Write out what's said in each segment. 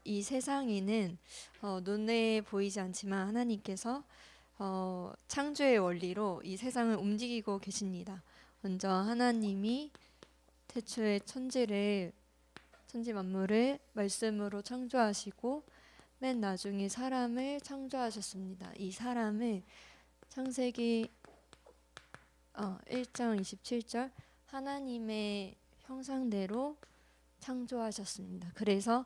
이 세상에는 눈에 보이지 않지만 하나님께서 창조의 원리로 이 세상을 움직이고 계십니다. 먼저 하나님이 태초에 천지 만물을 말씀으로 창조하시고 맨 나중에 사람을 창조하셨습니다. 이 사람을 창세기 1장 27절 하나님의 형상대로 창조하셨습니다. 그래서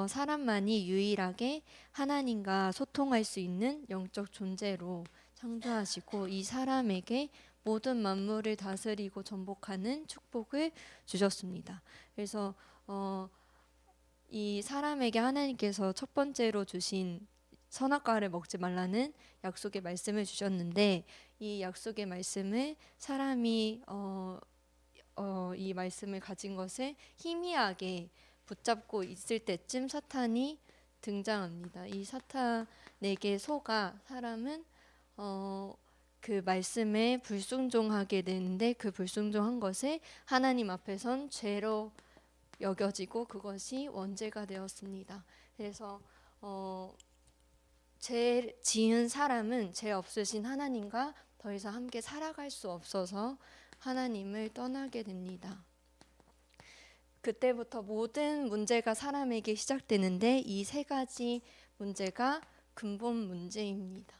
사람만이 유일하게 하나님과 소통할 수 있는 영적 존재로 창조하시고 이 사람에게 모든 만물을 다스리고 전복하는 축복을 주셨습니다. 그래서 이 사람에게 하나님께서 첫 번째로 주신 선악과를 먹지 말라는 약속의 말씀을 주셨는데 이 약속의 말씀을 사람이 이 말씀을 가진 것을 희미하게 붙잡고 있을 때쯤 사탄이 등장합니다. 이 사탄에게 속아 사람은 그 말씀에 불순종하게 되는데 그 불순종한 것을 하나님 앞에선 죄로 여겨지고 그것이 원죄가 되었습니다. 그래서 죄 지은 사람은 죄 없으신 하나님과 더 이상 함께 살아갈 수 없어서 하나님을 떠나게 됩니다. 그때부터 모든 문제가 사람에게 시작되는데 이 세 가지 문제가 근본 문제입니다.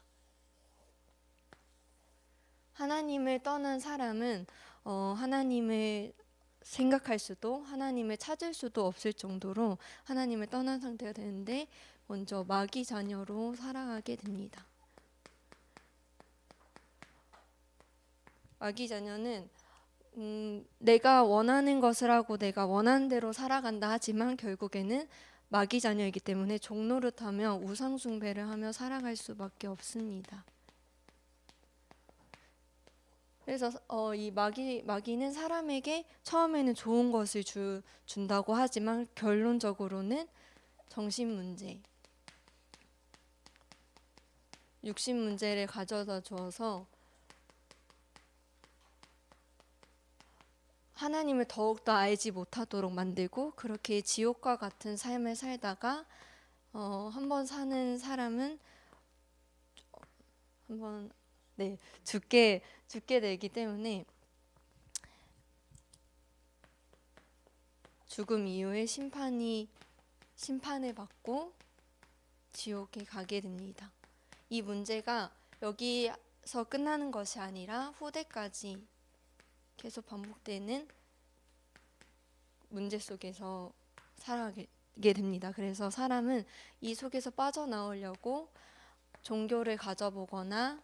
하나님을 떠난 사람은 하나님을 생각할 수도 하나님을 찾을 수도 없을 정도로 하나님을 떠난 상태가 되는데 먼저 마귀 자녀로 살아가게 됩니다. 마귀 자녀는 내가 원하는 것을 하고 내가 원하는 대로 살아간다 하지만 결국에는 마귀 자녀이기 때문에 종노릇하며 우상 숭배를 하며 살아갈 수밖에 없습니다. 그래서 이 마귀는 사람에게 처음에는 좋은 것을 준다고 하지만 결론적으로는 정신 문제, 육신 문제를 가져다 주어서 하나님을 더욱더 알지 못하도록 만들고 그렇게 지옥과 같은 삶을 살다가 한번 사는 사람은 한번 죽게 되기 때문에 죽음 이후에 심판을 받고 지옥에 가게 됩니다. 이 문제가 여기서 끝나는 것이 아니라 후대까지 계속 반복되는 문제 속에서 살아가게 됩니다. 그래서 사람은 이 속에서 빠져나오려고 종교를 가져보거나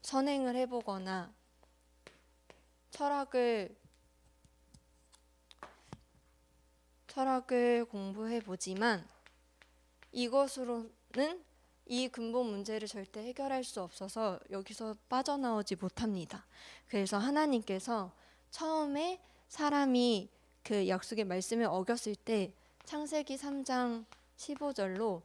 선행을 해보거나 철학을 공부해보지만 이것으로는 이 근본 문제를 절대 해결할 수 없어서 여기서 빠져나오지 못합니다. 그래서 하나님께서 처음에 사람이 그 약속의 말씀을 어겼을 때 창세기 3장 15절로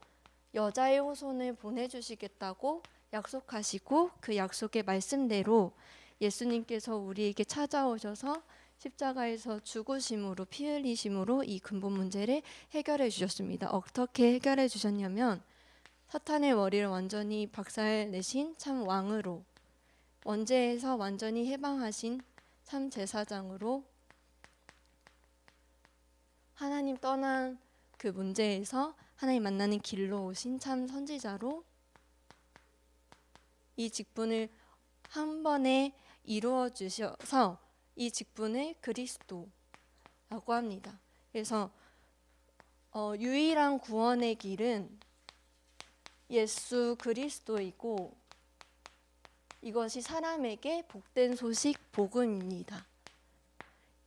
여자의 후손을 보내주시겠다고 약속하시고 그 약속의 말씀대로 예수님께서 우리에게 찾아오셔서 십자가에서 죽으심으로 피 흘리심으로 이 근본 문제를 해결해 주셨습니다. 어떻게 해결해 주셨냐면 사탄의 머리를 완전히 박살내신 참 왕으로 원죄에서 완전히 해방하신 참 제사장으로 하나님 떠난 그 문제에서 하나님 만나는 길로 오신 참 선지자로 이 직분을 한 번에 이루어 주셔서 이 직분을 그리스도라고 합니다. 그래서 유일한 구원의 길은 예수 그리스도이고 이것이 사람에게 복된 소식 복음입니다.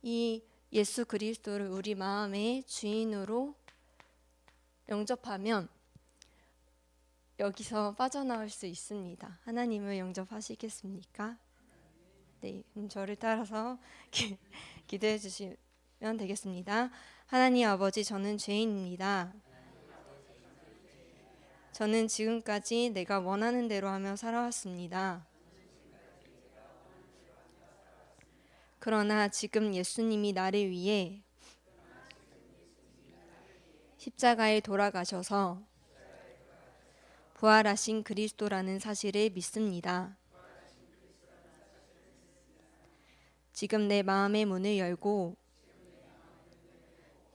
이 예수 그리스도를 우리 마음의 주인으로 영접하면 여기서 빠져나올 수 있습니다. 하나님을 영접하시겠습니까? 네, 저를 따라서 기도해 주시면 되겠습니다. 하나님 아버지, 저는 죄인입니다. 저는 지금까지 내가 원하는 대로 하며 살아왔습니다. 그러나 지금 예수님이 나를 위해 십자가에 돌아가셔서 부활하신 그리스도라는 사실을 믿습니다. 지금 내 마음의 문을 열고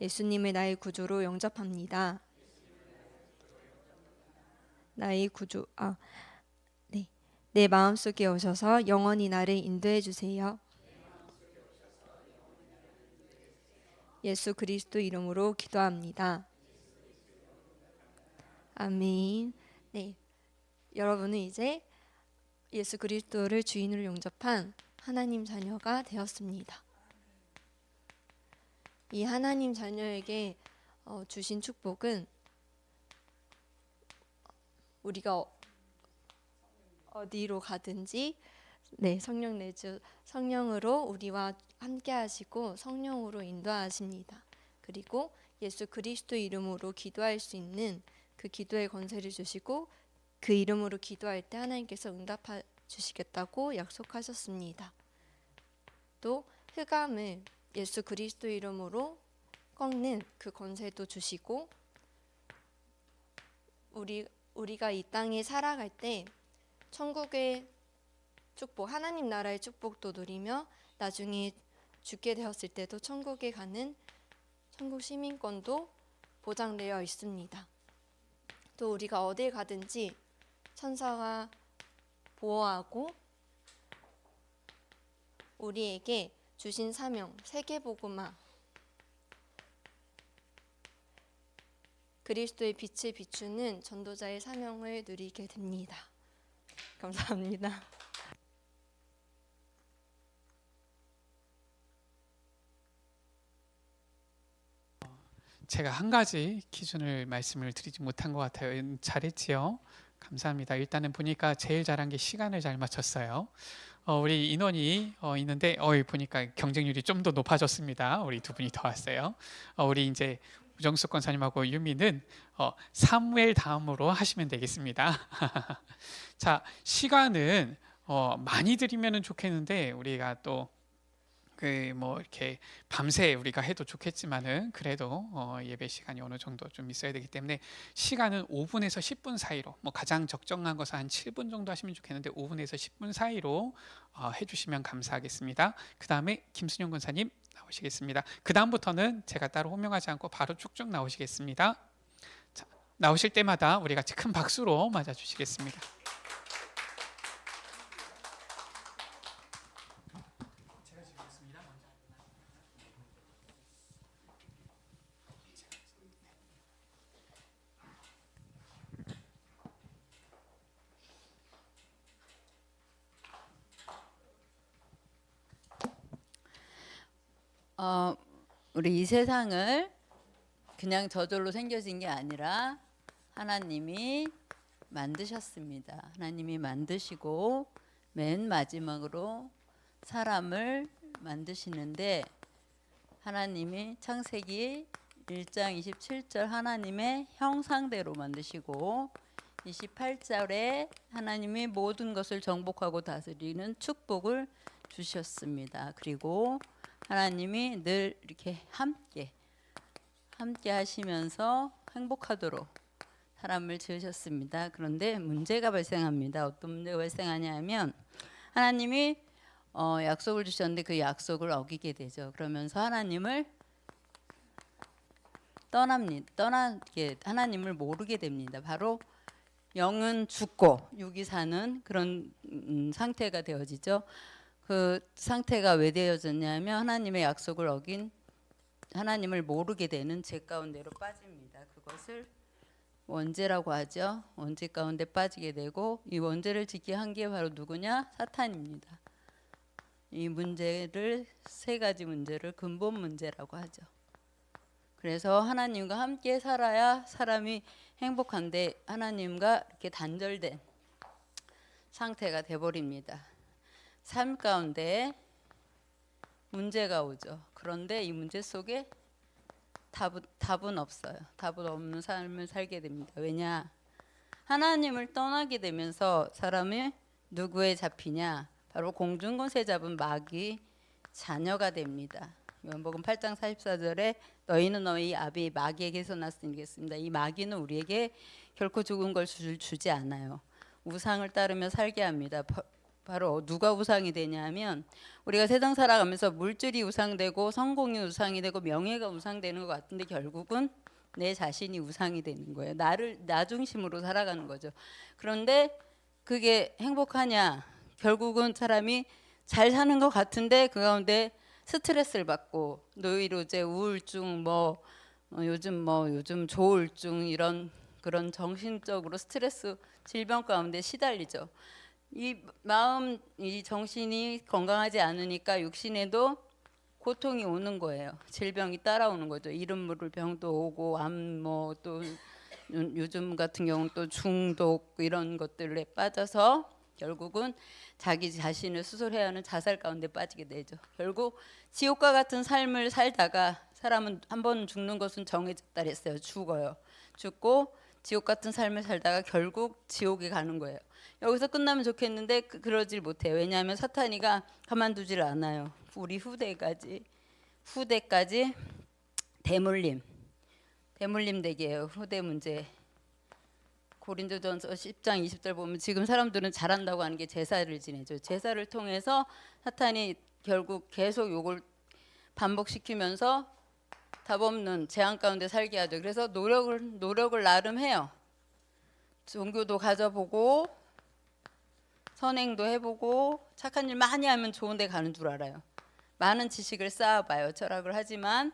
예수님을 나의 구주로 영접합니다. 나의 구주, 네. 내 마음속에 오셔서 영원히 나를 인도해 주세요. 예수 그리스도 이름으로 기도합니다. 아멘. 네. 여러분은 이제 예수 그리스도를 주인으로 영접한 하나님 자녀가 되었습니다. 이 하나님 자녀에게 주신 축복은 우리가 어디로 가든지 성령 내주 성령으로 우리와 함께 하시고 성령으로 인도하십니다. 그리고 예수 그리스도 이름으로 기도할 수 있는 그 기도의 권세를 주시고 그 이름으로 기도할 때 하나님께서 응답해 주시겠다고 약속하셨습니다. 또 흑암을 예수 그리스도 이름으로 꺾는 그 권세도 주시고 우리가 이 땅에 살아갈 때 천국의 축복, 하나님 나라의 축복도 누리며 나중에 죽게 되었을 때도 천국에 가는 천국 시민권도 보장되어 있습니다. 또 우리가 어딜 가든지 천사가 보호하고 우리에게 주신 사명, 세계복음화, 그리스도의 빛을 비추는 전도자의 사명을 누리게 됩니다. 감사합니다. 제가 한 가지 기준을 말씀을 드리지 못한 것 같아요. 잘했지요? 감사합니다. 일단은 보니까 제일 잘한 게 시간을 잘 맞췄어요. 우리 인원이 있는데 보니까 경쟁률이 좀 더 높아졌습니다. 우리 두 분이 더 왔어요. 우리 이제 우정숙 권사님하고 유미는 사무엘 다음으로 하시면 되겠습니다. 자, 시간은 많이 드리면 좋겠는데 우리가 또 이렇게 밤새 우리가 해도 좋겠지만은 그래도 예배 시간이 어느 정도 좀 있어야 되기 때문에 시간은 5분에서 10분 사이로 가장 적정한 것은 한 7분 정도 하시면 좋겠는데 5분에서 10분 사이로 해주시면 감사하겠습니다. 그 다음에 김순영 권사님 나오시겠습니다. 그 다음부터는 제가 따로 호명하지 않고 바로 쭉쭉 나오시겠습니다. 자, 나오실 때마다 우리 같이 큰 박수로 맞아주시겠습니다. 우리 이 세상을 그냥 저절로 생겨진 게 아니라 하나님이 만드셨습니다. 하나님이 만드시고 맨 마지막으로 사람을 만드시는데 하나님이 창세기 1장 27절 하나님의 형상대로 만드시고 28절에 하나님이 모든 것을 정복하고 다스리는 축복을 주셨습니다. 그리고 하나님이 늘 이렇게 함께 하시면서 행복하도록 사람을 지으셨습니다. 그런데 문제가 발생합니다. 어떤 문제가 발생하냐면 하나님이 약속을 주셨는데 그 약속을 어기게 되죠. 그러면서 하나님을 하나님을 모르게 됩니다. 바로 영은 죽고 육이 사는 그런 상태가 되어지죠. 그 상태가 왜 되어졌냐면 하나님의 약속을 어긴 하나님을 모르게 되는 죄 가운데로 빠집니다. 그것을 원죄라고 하죠. 원죄 가운데 빠지게 되고 이 원죄를 짓게 한 게 바로 누구냐? 사탄입니다. 이 문제를 세 가지 문제를 근본 문제라고 하죠. 그래서 하나님과 함께 살아야 사람이 행복한데 하나님과 이렇게 단절된 상태가 돼버립니다. 삶 가운데 문제가 오죠. 그런데 이 문제 속에 답은 없어요. 답은 없는 삶을 살게 됩니다. 왜냐? 하나님을 떠나게 되면서 사람이 누구에 잡히냐? 바로 공중권세 잡은 마귀 자녀가 됩니다. 요한복음 8장 44절에 너희는 너희 아비 마귀에게서 났으니겠습니다. 이 마귀는 우리에게 결코 좋은 걸 주지 않아요. 우상을 따르며 살게 합니다. 바로 누가 우상이 되냐면 우리가 세상 살아가면서 물질이 우상되고 성공이 우상이 되고 명예가 우상되는 것 같은데 결국은 내 자신이 우상이 되는 거예요. 나 중심으로 살아가는 거죠. 그런데 그게 행복하냐? 결국은 사람이 잘 사는 것 같은데 그 가운데 스트레스를 받고 노이로제, 우울증, 요즘 조울증 이런 그런 정신적으로 스트레스 질병 가운데 시달리죠. 이 마음, 이 정신이 건강하지 않으니까 육신에도 고통이 오는 거예요. 질병이 따라오는 거죠. 이름 모를 병도 오고 또 요즘 같은 경우는 또 중독 이런 것들에 빠져서 결국은 자기 자신을 수술해야 하는 자살 가운데 빠지게 되죠. 결국 지옥과 같은 삶을 살다가 사람은 한 번 죽는 것은 정해졌다 그랬어요. 죽고 지옥 같은 삶을 살다가 결국 지옥에 가는 거예요. 여기서 끝나면 좋겠는데 그러질 못해요. 왜냐하면 사탄이가 가만두질 않아요. 우리 후대까지 대물림 되게요. 후대 문제. 고린도전서 10장 20절 보면 지금 사람들은 잘한다고 하는 게 제사를 지내죠. 제사를 통해서 사탄이 결국 계속 요걸 반복시키면서 답 없는 재앙 가운데 살게 하죠. 그래서 노력을 나름 해요. 종교도 가져보고 선행도 해보고 착한 일 많이 하면 좋은 데 가는 줄 알아요. 많은 지식을 쌓아봐요. 철학을 하지만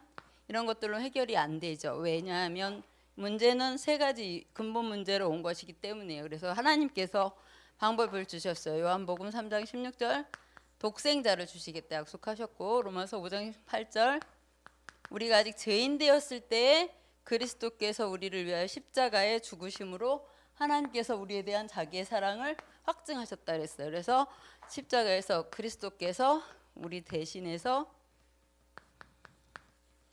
이런 것들로 해결이 안 되죠. 왜냐하면 문제는 세 가지 근본 문제로 온 것이기 때문이에요. 그래서 하나님께서 방법을 주셨어요. 요한복음 3장 16절 독생자를 주시겠다 약속하셨고 로마서 5장 8절 우리가 아직 죄인 되었을 때에 그리스도께서 우리를 위하여 십자가에 죽으심으로 하나님께서 우리에 대한 자기의 사랑을 확증하셨다 그랬어요. 그래서 십자가에서 그리스도께서 우리 대신해서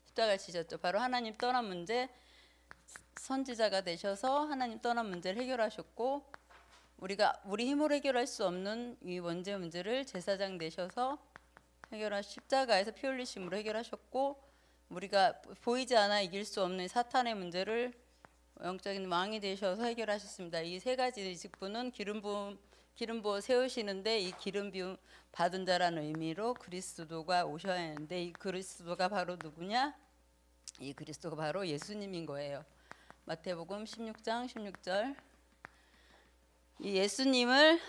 십자가를 지셨죠. 바로 하나님 떠난 문제, 선지자가 되셔서 하나님 떠난 문제를 해결하셨고 우리 힘으로 해결할 수 없는 이 원죄 문제를 제사장 되셔서 십자가에서 피 흘리심으로 해결하셨고 우리가 보이지 않아 이길 수 없는 사탄의 문제를 영적인 왕이 되셔서 해결하셨습니다. 이 세 가지 직분은 기름 부어 세우시는데 이 기름 부음 받은 자라는 의미로 그리스도가 오셔야 하는데 이 그리스도가 바로 누구냐? 이 그리스도가 바로 예수님인 거예요. 마태복음 16장 16절 이 예수님은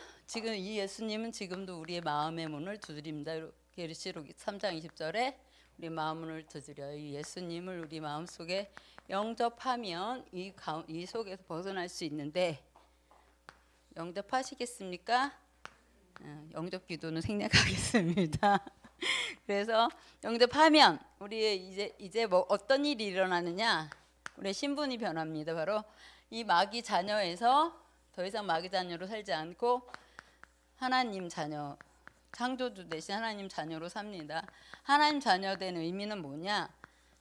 지금도 우리의 마음의 문을 두드립니다. 계시록 3장 20절에 우리 마음을 두드려요. 이 예수님을 우리 마음속에 영접하면 이 속에서 벗어날 수 있는데 영접하시겠습니까? 영접 기도는 생략하겠습니다. 그래서 영접하면 우리의 이제 뭐 어떤 일이 일어나느냐? 우리의 신분이 변합니다. 바로 이 마귀 자녀에서 더 이상 마귀 자녀로 살지 않고 하나님 자녀, 창조주 대신 하나님 자녀로 삽니다. 하나님 자녀 된 의미는 뭐냐?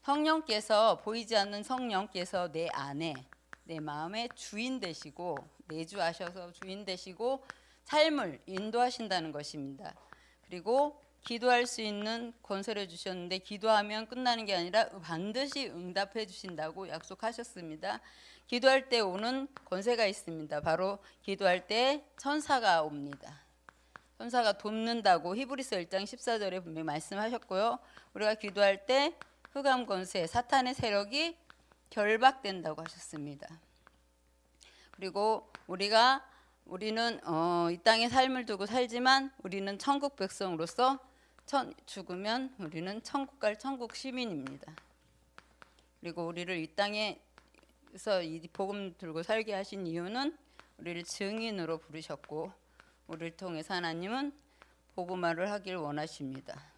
성령께서 보이지 않는 성령께서 내 안에 내 마음의 주인 되시고 내주하셔서 주인 되시고 삶을 인도하신다는 것입니다. 그리고 기도할 수 있는 권세를 주셨는데 기도하면 끝나는 게 아니라 반드시 응답해 주신다고 약속하셨습니다. 기도할 때 오는 권세가 있습니다. 바로 기도할 때 천사가 옵니다. 천사가 돕는다고 히브리서 1장 14절에 분명히 말씀하셨고요. 우리가 기도할 때 흑암 권세, 사탄의 세력이 결박된다고 하셨습니다. 그리고 우리는 이 땅의 삶을 두고 살지만 우리는 천국 백성으로서 죽으면 우리는 천국 갈 천국 시민입니다. 그리고 우리를 이 땅에서 이 복음 들고 살게 하신 이유는 우리를 증인으로 부르셨고 우리를 통해서 하나님은 복음화를 하길 원하십니다.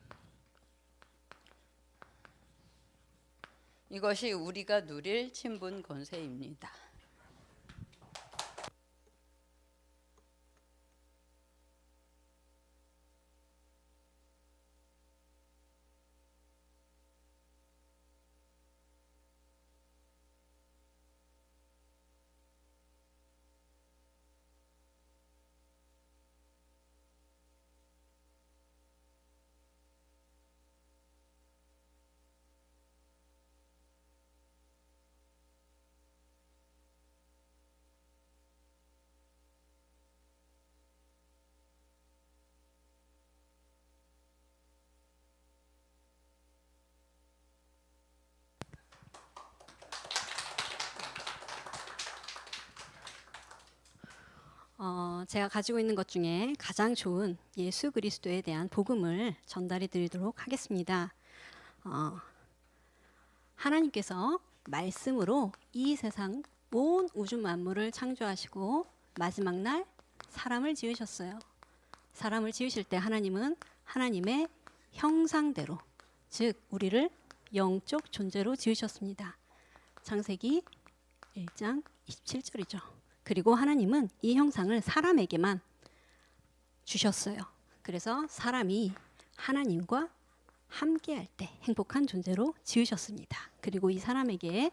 이것이 우리가 누릴 친분 권세입니다. 제가 가지고 있는 것 중에 가장 좋은 예수 그리스도에 대한 복음을 전달해 드리도록 하겠습니다. 하나님께서 말씀으로 이 세상 온 우주 만물을 창조하시고 마지막 날 사람을 지으셨어요. 사람을 지으실 때 하나님은 하나님의 형상대로, 즉 우리를 영적 존재로 지으셨습니다. 창세기 1장 27절이죠. 그리고 하나님은 이 형상을 사람에게만 주셨어요. 그래서 사람이 하나님과 함께할 때 행복한 존재로 지으셨습니다. 그리고 이 사람에게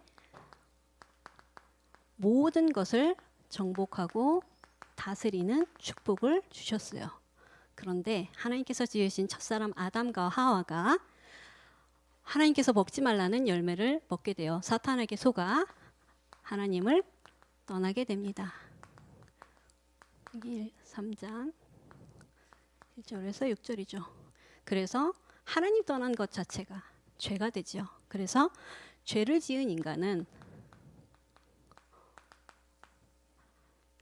모든 것을 정복하고 다스리는 축복을 주셨어요. 그런데 하나님께서 지으신 첫사람 아담과 하와가 하나님께서 먹지 말라는 열매를 먹게 되어 사탄에게 속아 하나님을 떠나게 됩니다. 여기 3장 1절에서 6절이죠. 그래서 하나님 떠난 것 자체가 죄가 되죠. 그래서 죄를 지은 인간은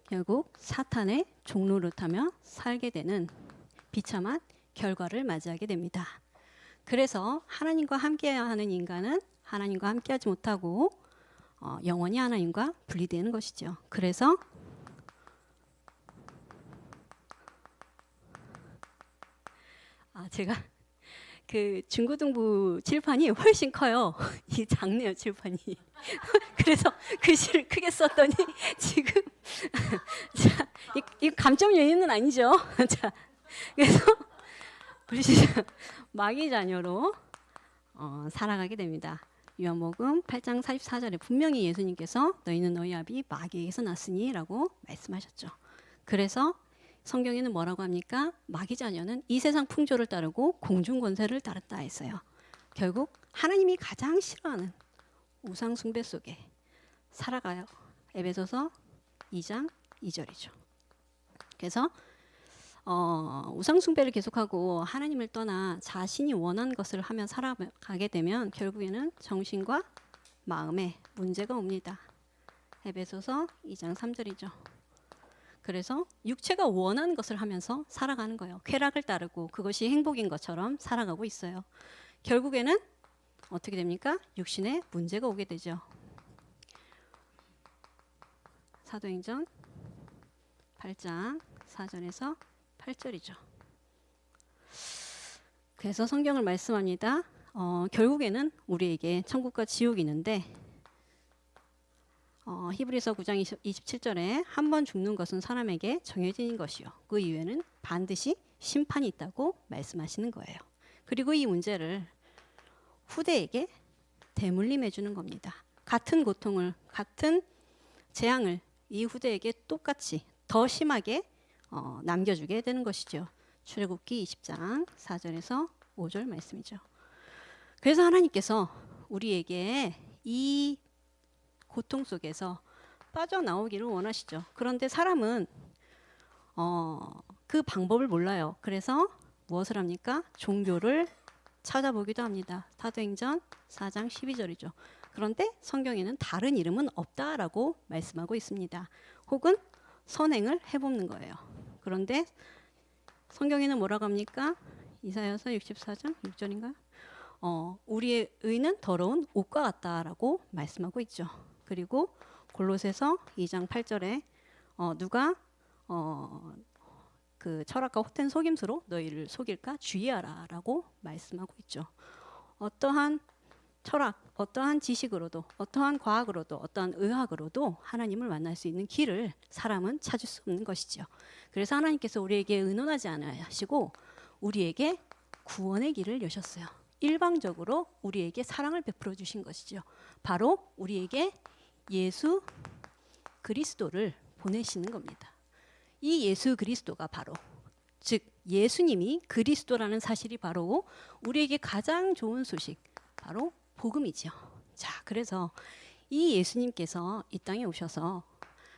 결국 사탄의 종노릇하며 살게 되는 비참한 결과를 맞이하게 됩니다. 그래서 하나님과 함께하는 인간은 하나님과 함께하지 못하고 영원히 하나님과 분리되는 것이죠. 그래서 제가 그 중고등부 칠판이 훨씬 커요. 이 작네요 칠판이. 그래서 글씨를 크게 썼더니 지금 자, 이 감점 요인은 아니죠. 자, 그래서 불시자 마귀 자녀로 살아가게 됩니다. 요한복음 8장 44절에 분명히 예수님께서 너희는 너희 아비 마귀에게서 났으니 라고 말씀하셨죠. 그래서 성경에는 뭐라고 합니까? 마귀 자녀는 이 세상 풍조를 따르고 공중 권세를 따랐다 했어요. 결국 하나님이 가장 싫어하는 우상 숭배 속에 살아가요. 에베소서 2장 2절이죠. 그래서 우상 숭배를 계속하고 하나님을 떠나 자신이 원하는 것을 하며 살아가게 되면 결국에는 정신과 마음에 문제가 옵니다. 에베소서 2장 3절이죠. 그래서 육체가 원하는 것을 하면서 살아가는 거예요. 쾌락을 따르고 그것이 행복인 것처럼 살아가고 있어요. 결국에는 어떻게 됩니까? 육신에 문제가 오게 되죠. 사도행전 8장 4절에서 8절이죠. 그래서 성경을 말씀합니다. 결국에는 우리에게 천국과 지옥이 있는데 히브리서 9장 27절에 한 번 죽는 것은 사람에게 정해진 것이요 그 이후에는 반드시 심판이 있다고 말씀하시는 거예요. 그리고 이 문제를 후대에게 대물림해 주는 겁니다. 같은 고통을 같은 재앙을 이 후대에게 똑같이 더 심하게 남겨주게 되는 것이죠. 출애굽기 20장 4절에서 5절 말씀이죠. 그래서 하나님께서 우리에게 이 고통 속에서 빠져나오기를 원하시죠. 그런데 사람은 그 방법을 몰라요. 그래서 무엇을 합니까? 종교를 찾아보기도 합니다. 사도행전 4장 12절이죠. 그런데 성경에는 다른 이름은 없다라고 말씀하고 있습니다. 혹은 선행을 해보는 거예요. 그런데 성경에는 뭐라고 합니까? 이사야서 64장 6절인가요? 우리의 의는 더러운 옷과 같다라고 말씀하고 있죠. 그리고 골로새서 2장 8절에 누가 그 철학과 헛된 속임수로 너희를 속일까 주의하라라고 말씀하고 있죠. 어떠한 철학, 어떠한 지식으로도, 어떠한 과학으로도, 어떠한 의학으로도 하나님을 만날 수 있는 길을 사람은 찾을 수 없는 것이죠. 그래서 하나님께서 우리에게 의논하지 않으시고 우리에게 구원의 길을 여셨어요. 일방적으로 우리에게 사랑을 베풀어 주신 것이죠. 바로 우리에게 예수 그리스도를 보내시는 겁니다. 이 예수 그리스도가 바로 즉 예수님이 그리스도라는 사실이 바로 우리에게 가장 좋은 소식 바로 복음이죠. 자, 그래서 이 예수님께서 이 땅에 오셔서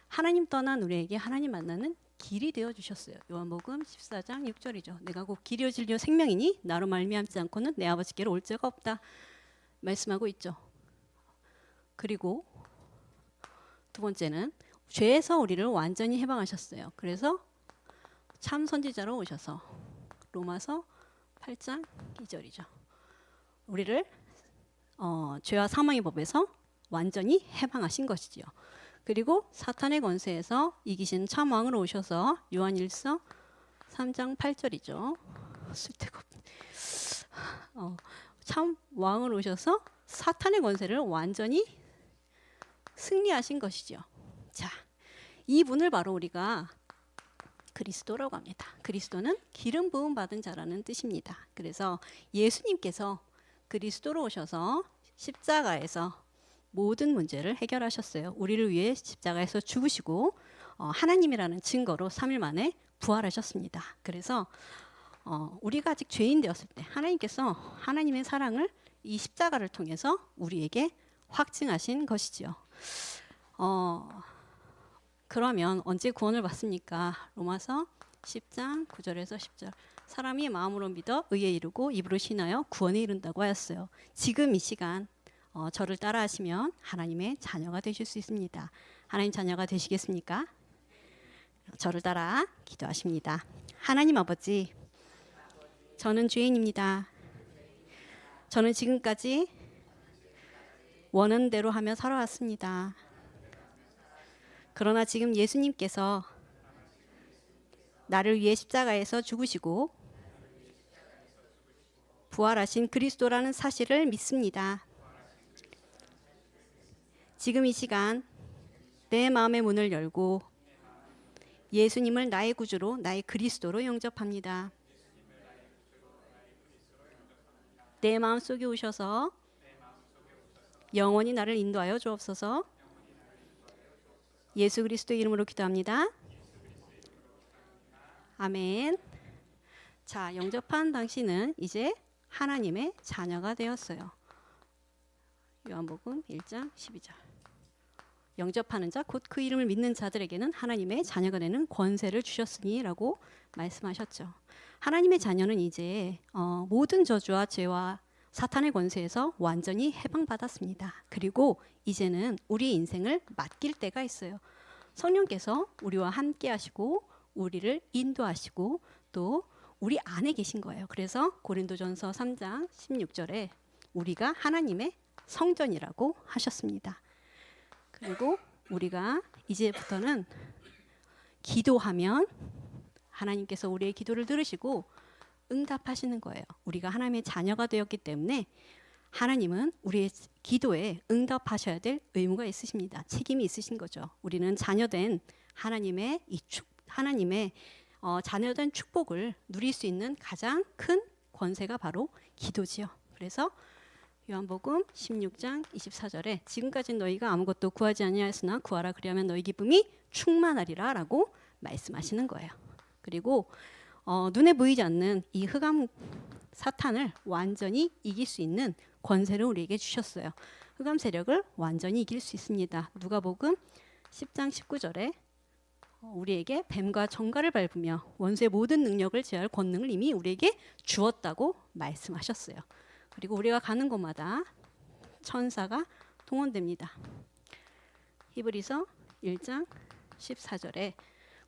하나님 떠난 우리에게 하나님 만나는 길이 되어 주셨어요. 요한복음 14장 6절이죠. 내가 곧 길이요 진리요 생명이니 나로 말미암지 않고는 내 아버지께로 올 자가 없다 말씀하고 있죠. 그리고 두 번째는 죄에서 우리를 완전히 해방하셨어요. 그래서 참 선지자로 오셔서 로마서 8장 2절이죠. 우리를 죄와 사망의 법에서 완전히 해방하신 것이지요. 그리고 사탄의 권세에서 이기신 참 왕으로 오셔서 요한일서 3장 8절이죠. 쓸데가 없네. 참 왕으로 오셔서 사탄의 권세를 완전히 승리하신 것이죠. 자, 이 분을 바로 우리가 그리스도라고 합니다. 그리스도는 기름 부음 받은 자라는 뜻입니다. 그래서 예수님께서 그리스도로 오셔서 십자가에서 모든 문제를 해결하셨어요. 우리를 위해 십자가에서 죽으시고 하나님이라는 증거로 3일 만에 부활하셨습니다. 그래서 우리가 아직 죄인 되었을 때 하나님께서 하나님의 사랑을 이 십자가를 통해서 우리에게 확증하신 것이지요. 그러면 언제 구원을 받습니까? 로마서 10장 9절에서 10절. 사람이 마음으로 믿어 의에 이르고 입으로 신하여 구원에 이른다고 하였어요. 지금 이 시간 저를 따라하시면 하나님의 자녀가 되실 수 있습니다. 하나님 자녀가 되시겠습니까? 저를 따라 기도하십니다. 하나님 아버지, 저는 죄인입니다. 저는 지금까지 원하는 대로 하며 살아왔습니다. 그러나 지금 예수님께서 나를 위해 십자가에서 죽으시고 부활하신 그리스도라는 사실을 믿습니다. 지금 이 시간 내 마음의 문을 열고 예수님을 나의 구주로, 나의 그리스도로 영접합니다. 내 마음 속에 오셔서 영원히 나를 인도하여 주옵소서. 예수 그리스도 이름으로 기도합니다. 아멘. 자, 영접한 당신은 이제 하나님의 자녀가 되었어요. 요한복음 1장 12절. 영접하는 자, 곧 그 이름을 믿는 자들에게는 하나님의 자녀가 되는 권세를 주셨으니라고 말씀하셨죠. 하나님의 자녀는 이제 모든 저주와 죄와 사탄의 권세에서 완전히 해방받았습니다. 그리고 이제는 우리의 인생을 맡길 때가 있어요. 성령께서 우리와 함께 하시고 우리를 인도하시고 또 우리 안에 계신 거예요. 그래서 고린도전서 3장 16절에 우리가 하나님의 성전이라고 하셨습니다. 그리고 우리가 이제부터는 기도하면 하나님께서 우리의 기도를 들으시고 응답하시는 거예요. 우리가 하나님의 자녀가 되었기 때문에 하나님은 우리의 기도에 응답하셔야 될 의무가 있으십니다. 책임이 있으신 거죠. 우리는 자녀된 하나님의 하나님의 자녀된 축복을 누릴 수 있는 가장 큰 권세가 바로 기도지요. 그래서 요한복음 16장 24절에 지금까지 너희가 아무것도 구하지 아니하였으나 구하라 그리하면 너희 기쁨이 충만하리라라고 말씀하시는 거예요. 그리고 눈에 보이지 않는 이 흑암 사탄을 완전히 이길 수 있는 권세를 우리에게 주셨어요. 흑암 세력을 완전히 이길 수 있습니다. 누가복음 10장 19절에 우리에게 뱀과 정갈을 밟으며 원수의 모든 능력을 제할 권능을 이미 우리에게 주었다고 말씀하셨어요. 그리고 우리가 가는 곳마다 천사가 동원됩니다. 히브리서 1장 14절에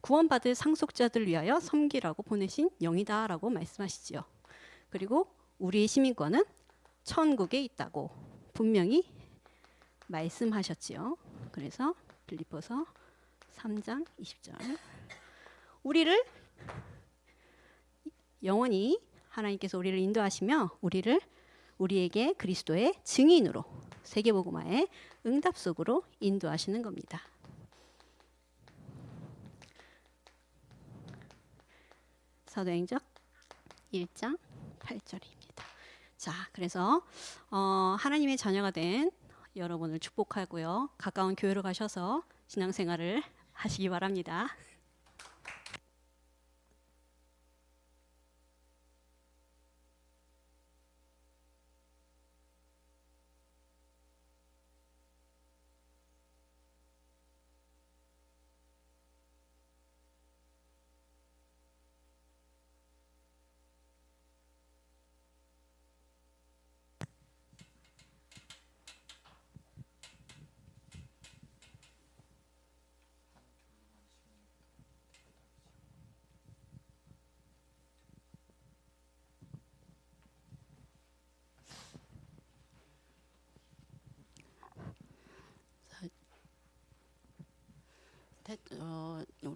구원받을 상속자들 위하여 섬기라고 보내신 영이다라고 말씀하시지요. 그리고 우리의 시민권은 천국에 있다고 분명히 말씀하셨지요. 그래서 빌립보서 3장 20절 우리를 영원히 하나님께서 우리를 인도하시며 우리에게 그리스도의 증인으로 세계복음화의 응답 속으로 인도하시는 겁니다. 사도행전 1장 8절입니다. 자, 그래서 하나님의 자녀가 된 여러분을 축복하고요. 가까운 교회로 가셔서 신앙생활을 하시기 바랍니다.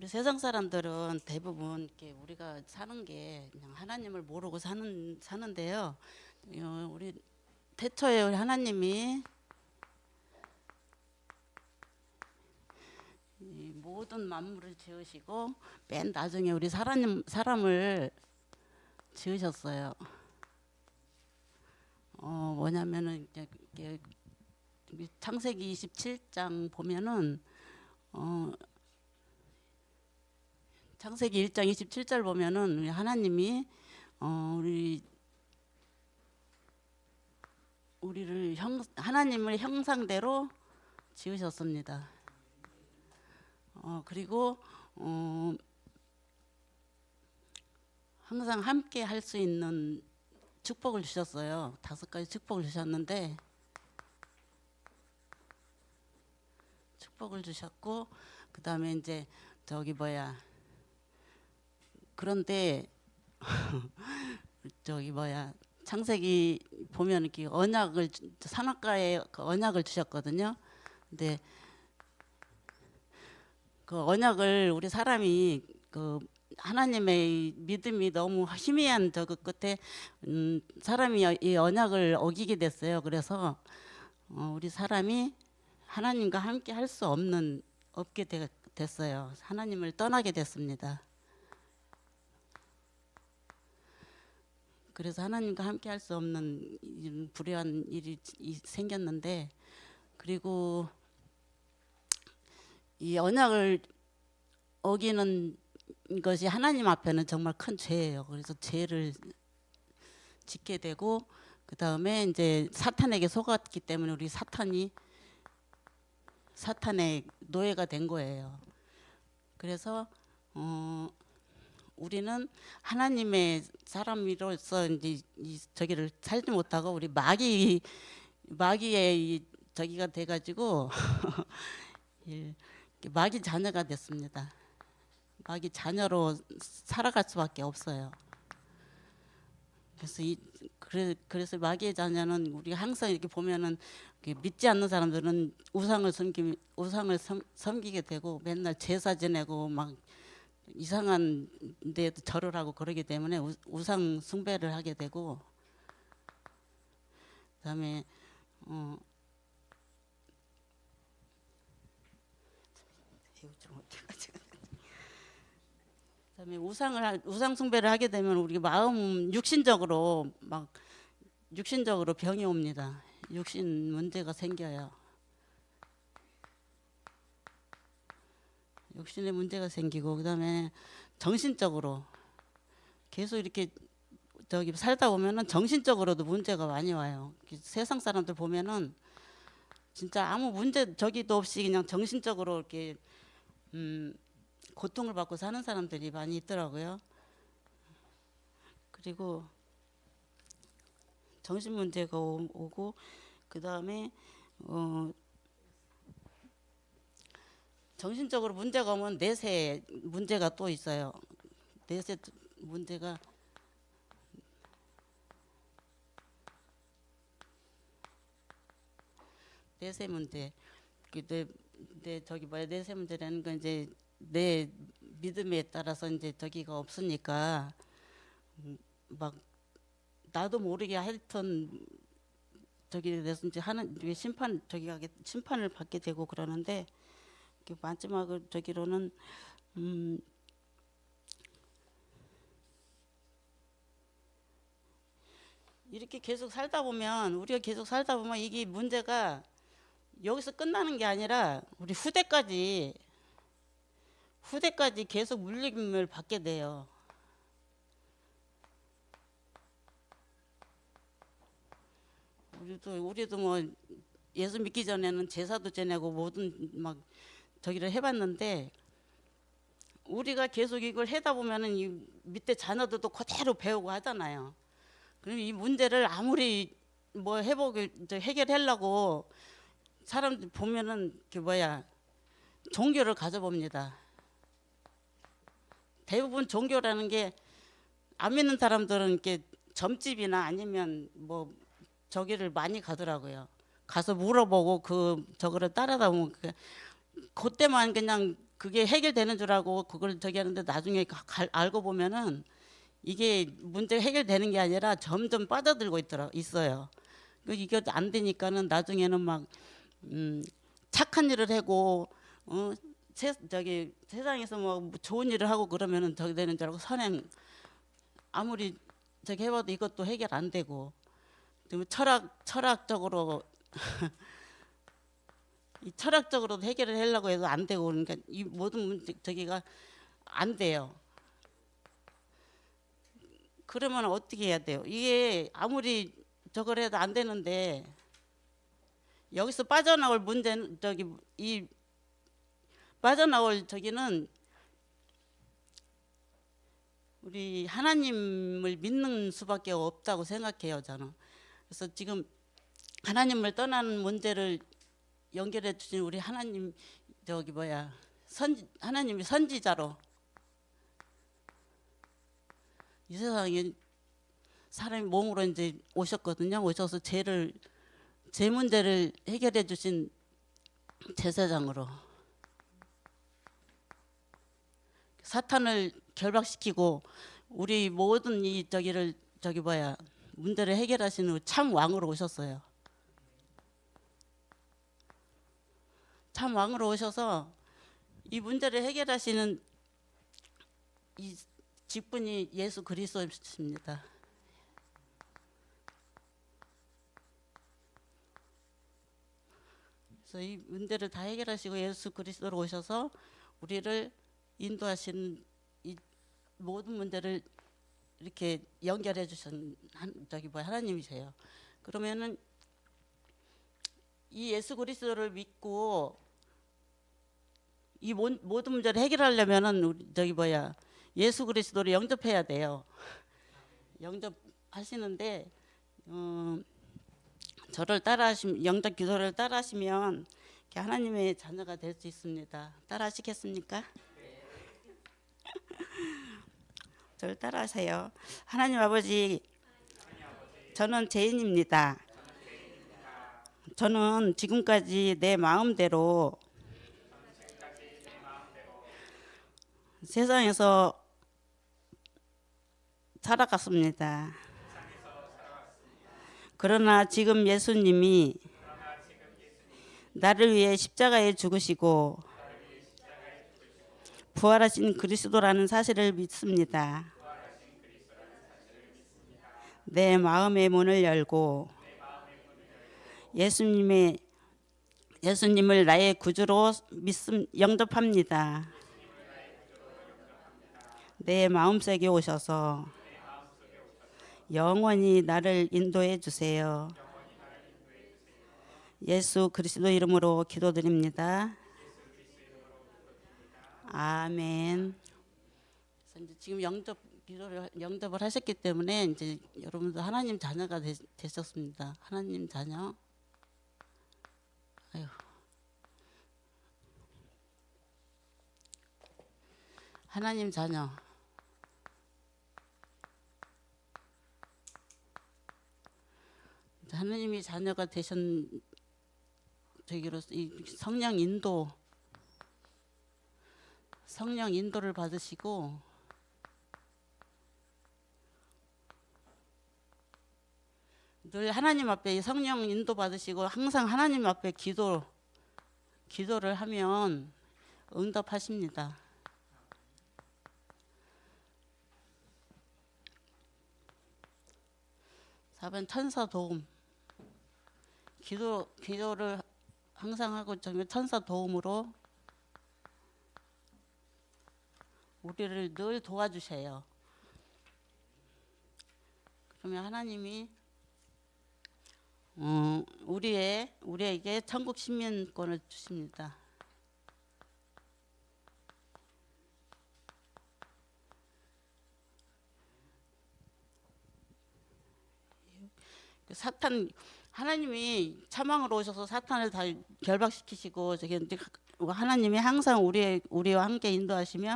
우리 세상 사람들은 대부분 이렇게 우리가 사는 게 그냥 하나님을 모르고 사는데요. 우리 태초에 우리 하나님이 이 모든 만물을 지으시고 맨 나중에 우리 사람을 지으셨어요. 뭐냐면은 이게 창세기 27장 보면은 창세기 1장 27절 보면은 우리 하나님이 우리를 하나님의 형상대로 지으셨습니다. 그리고 항상 함께 할 수 있는 축복을 주셨어요. 5가지 축복을 주셨는데 축복을 주셨고 그다음에 이제 그런데 창세기 보면 이렇게 언약을 선악과에 그 언약을 주셨거든요. 근데 그 언약을 우리 사람이 그 하나님의 믿음이 너무 희미한 저 끝에 사람이 이 언약을 어기게 됐어요. 그래서 우리 사람이 하나님과 함께 할 수 없게 됐어요. 하나님을 떠나게 됐습니다. 그래서 하나님과 함께 할 수 없는 불의한 일이 생겼는데, 그리고 이 언약을 어기는 것이 하나님 앞에는 정말 큰 죄예요. 그래서 죄를 짓게 되고 그 다음에 이제 사탄에게 속았기 때문에 우리 사탄의 노예가 된 거예요. 그래서 우리는 하나님의 사람으로서 이제 저기를 살지 못하고 우리 마귀의 저기가 돼가지고 마귀 자녀가 됐습니다. 마귀 자녀로 살아갈 수밖에 없어요. 그래서 마귀의 자녀는 우리가 항상 이렇게 보면은 믿지 않는 사람들은 우상을 섬기게 되고 맨날 제사 지내고 막 이상한 데 절을 하고 그러기 때문에 우상 숭배를 하게 되고, 그다음에 그다음에 우상 숭배를 하게 되면 우리 마음 육신적으로 병이 옵니다. 육신 문제가 생겨요. 육신에 문제가 생기고 그다음에 정신적으로 계속 이렇게 살다 보면은 정신적으로도 문제가 많이 와요. 세상 사람들 보면은 진짜 아무 문제 저기도 없이 그냥 정신적으로 이렇게 고통을 받고 사는 사람들이 많이 있더라고요. 그리고 정신 문제가 오고 그다음에 정신적으로 문제가 오면 내세 문제가 또 있어요. 내세 문제가 내세 문제. 내세 문제라는 건 이제 내 믿음에 따라서 이제 저기가 없으니까 막 나도 모르게 하여튼 저기에 대해서 이제 심판을 받게 되고 그러는데, 마지막으로 저기로는 이렇게 계속 살다 보면 우리가 계속 살다 보면 이게 문제가 여기서 끝나는 게 아니라 우리 후대까지 계속 물림을 받게 돼요. 우리도 뭐 예수 믿기 전에는 제사도 지내고 모든 막 저기를 해봤는데, 우리가 계속 이걸 하다 보면은 이 밑에 자녀들도 그대로 배우고 하잖아요. 그럼 이 문제를 아무리 뭐 해결하려고 사람들 보면은 종교를 가져봅니다. 대부분 종교라는 게 안 믿는 사람들은 이렇게 점집이나 아니면 뭐 저기를 많이 가더라고요. 가서 물어보고 저거를 따라다 보면 그때만 그냥 그게 해결되는 줄 알고 그걸 저기 하는데 나중에 알고 보면은 이게 문제가 해결되는 게 아니라 점점 빠져들고 있어요. 이게 안 되니까는 나중에는 막 착한 일을 하고 저기 세상에서 뭐 좋은 일을 하고 그러면은 저기 되는 줄 알고 선행 아무리 저기 해봐도 이것도 해결 안 되고 철학적으로 이 철학적으로 해결을 하려고 해도 안 되고 그러니까 이 모든 문제 저기가 안 돼요. 그러면 어떻게 해야 돼요? 이게 아무리 저걸 해도 안 되는데 여기서 빠져나올 문제는 저기 이 빠져나올 저기는 우리 하나님을 믿는 수밖에 없다고 생각해요, 저는. 그래서 지금 하나님을 떠나는 문제를 연결해 주신 우리 하나님 저기 뭐야 하나님이 선지자로 이 세상에 사람이 몸으로 이제 오셨거든요. 오셔서 제 문제를 해결해 주신 제사장으로 사탄을 결박시키고 우리 모든 이 저기를 저기 뭐야 문제를 해결하시는 참 왕으로 오셨어요. 참 왕으로 오셔서 이 문제를 해결하시는 이 직분이 예수 그리스도십니다. 그래서 이 문제를 다 해결하시고 예수 그리스도로 오셔서 우리를 인도하시는 이 모든 문제를 이렇게 연결해 주신 저기 뭐 하나님이세요. 그러면은 이 예수 그리스도를 믿고 이 모든 문제를 해결하려면은 우리 저기 뭐야 예수 그리스도를 영접해야 돼요. 영접하시는데 저를 따라하시면 영접 기도를 따라하시면 하나님의 자녀가 될 수 있습니다. 따라하시겠습니까? 저를 따라하세요. 하나님 아버지, 저는 죄인입니다. 저는 지금까지 내 마음대로 세상에서 살아갔습니다. 그러나 지금 예수님이 나를 위해 십자가에 죽으시고 부활하신 그리스도라는 사실을 믿습니다. 내 마음의 문을 열고 예수님을 나의 구주로 영접합니다. 내 마음속에 오셔서 영원히 나를 인도해 주세요. 예수 그리스도 이름으로 기도드립니다. 아멘. 이제 지금 영접을 하셨기 때문에 이제 여러분도 하나님 자녀가 되셨습니다. 하나님 자녀. 아유. 하나님 자녀. 하나님이 자녀가 되신 저기로서 이 성령 인도를 받으시고 늘 하나님 앞에 성령 인도 받으시고 항상 하나님 앞에 기도를 하면 응답하십니다. 사번 천사 도움 기도를 항상 하고 천사 도움으로 우리를 늘 도와주세요. 그러면 하나님이 우리에게 천국 시민권을 주십니다. 하나님이 차망으로 오셔서 사탄을 다 결박시키시고 하나님이 항상 우리와 함께 인도하시면서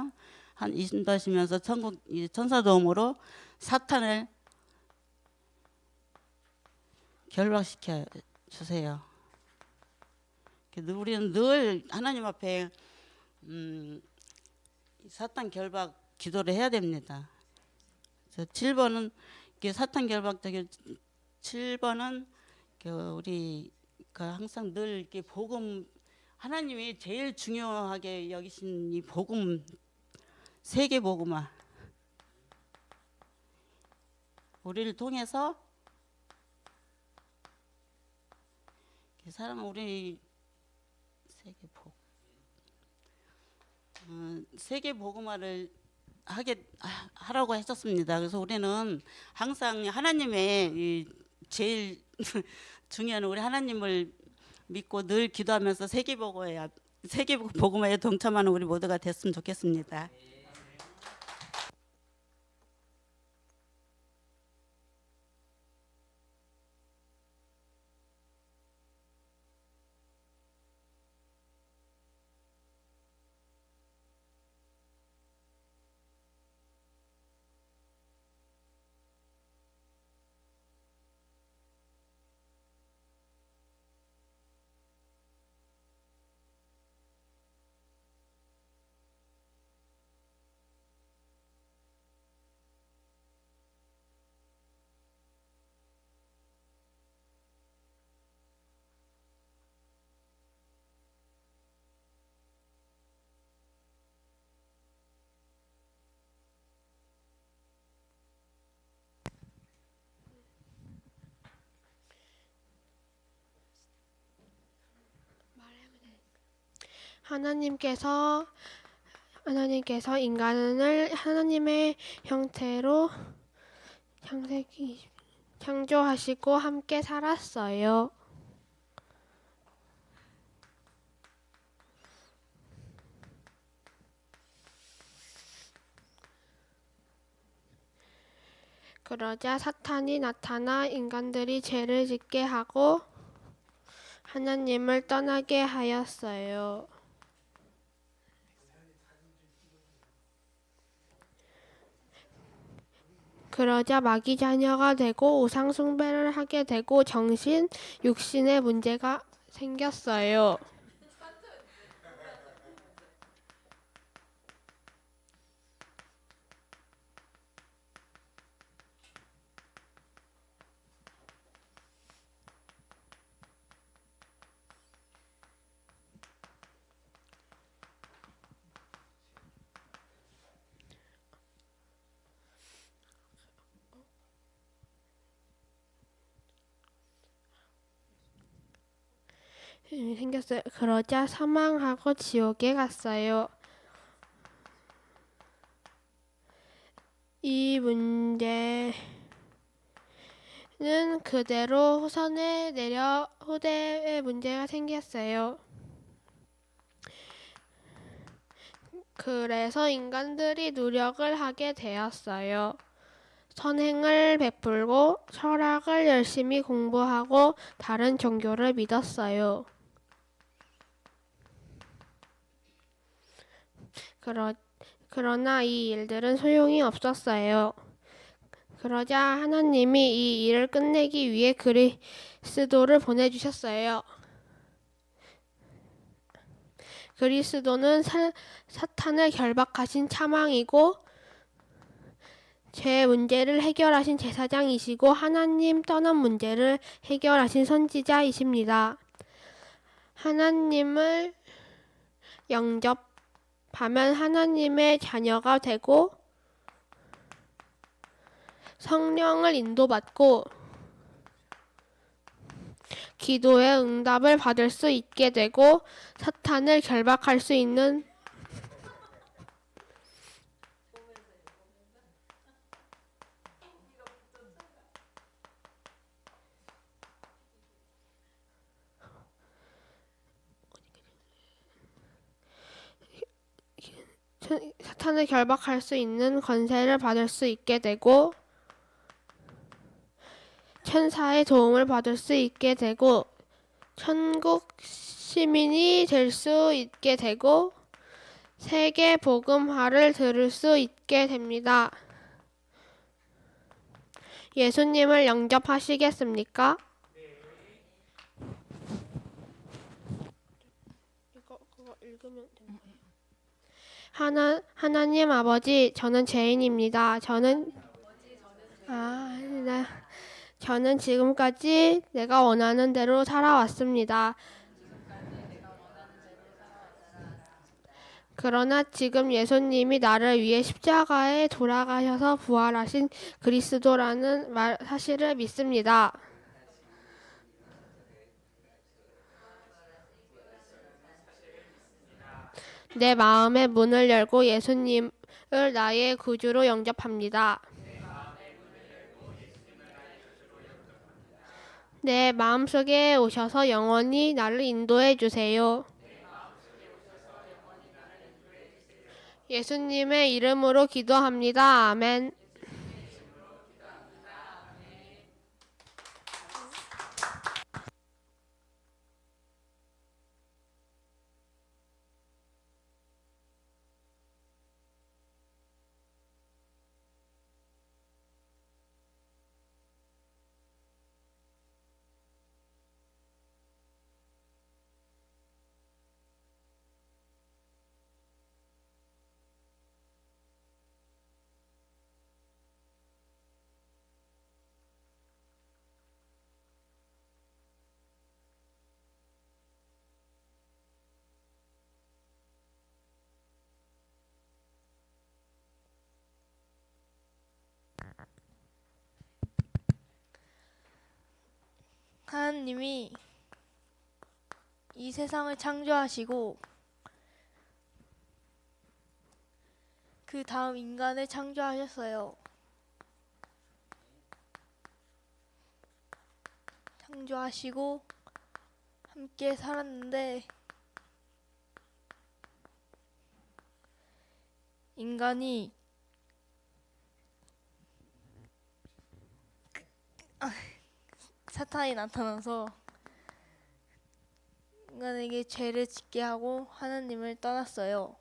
천사 도움으로 사탄을 결박시켜 주세요. 우리는 늘 하나님 앞에 사탄 결박 기도를 해야 됩니다. 그래서 7번은 사탄 결박 저기 7번은 우리 항상 늘 이렇게 복음 하나님이 제일 중요하게 여기신 이 복음 세계 복음화 우리를 통해서 사랑하는 우리 세계 복 세계 복음화를 하라고 했었습니다. 그래서 우리는 항상 하나님의 이 제일 중요한 우리 하나님을 믿고 늘 기도하면서 세계 복음화에 동참하는 우리 모두가 됐으면 좋겠습니다. 하나님께서 인간을 하나님의 형태로 창조하시고 함께 살았어요. 그러자 사탄이 나타나 인간들이 죄를 짓게 하고 하나님을 떠나게 하였어요. 그러자 마귀 자녀가 되고 우상 숭배를 하게 되고 육신의 문제가 생겼어요. 그러자 사망하고 지옥에 갔어요. 이 문제는 그대로 후대에 문제가 생겼어요. 그래서 인간들이 노력을 하게 되었어요. 선행을 베풀고 철학을 열심히 공부하고 다른 종교를 믿었어요. 그러나 이 일들은 소용이 없었어요. 그러자 하나님이 이 일을 끝내기 위해 그리스도를 보내주셨어요. 그리스도는 사탄을 결박하신 차망이고 죄 문제를 해결하신 제사장이시고 하나님 떠난 문제를 해결하신 선지자이십니다. 하나님을 영접하면 하나님의 자녀가 되고 성령을 인도받고 기도의 응답을 받을 수 있게 되고 사탄을 결박할 수 있는 권세를 받을 수 있게 되고 천사의 도움을 받을 수 있게 되고 천국 시민이 될 수 있게 되고 세계 복음화를 들을 수 있게 됩니다. 예수님을 영접하시겠습니까? 그거 읽으면 되는 거예요. 하나님 아버지, 저는 죄인입니다. 네. 저는 지금까지 내가 원하는 대로 살아왔습니다. 그러나 지금 예수님이 나를 위해 십자가에 돌아가셔서 부활하신 그리스도라는 사실을 믿습니다. 내 마음의 문을 열고 예수님을 나의 구주로 영접합니다. 내 마음속에 오셔서 영원히 나를 인도해 주세요. 예수님의 이름으로 기도합니다. 아멘. 하나님이 이 세상을 창조하시고 그 다음 인간을 창조하셨어요. 창조하시고 함께 살았는데 인간이 사탄이 나타나서 인간에게 죄를 짓게 하고 하나님을 떠났어요.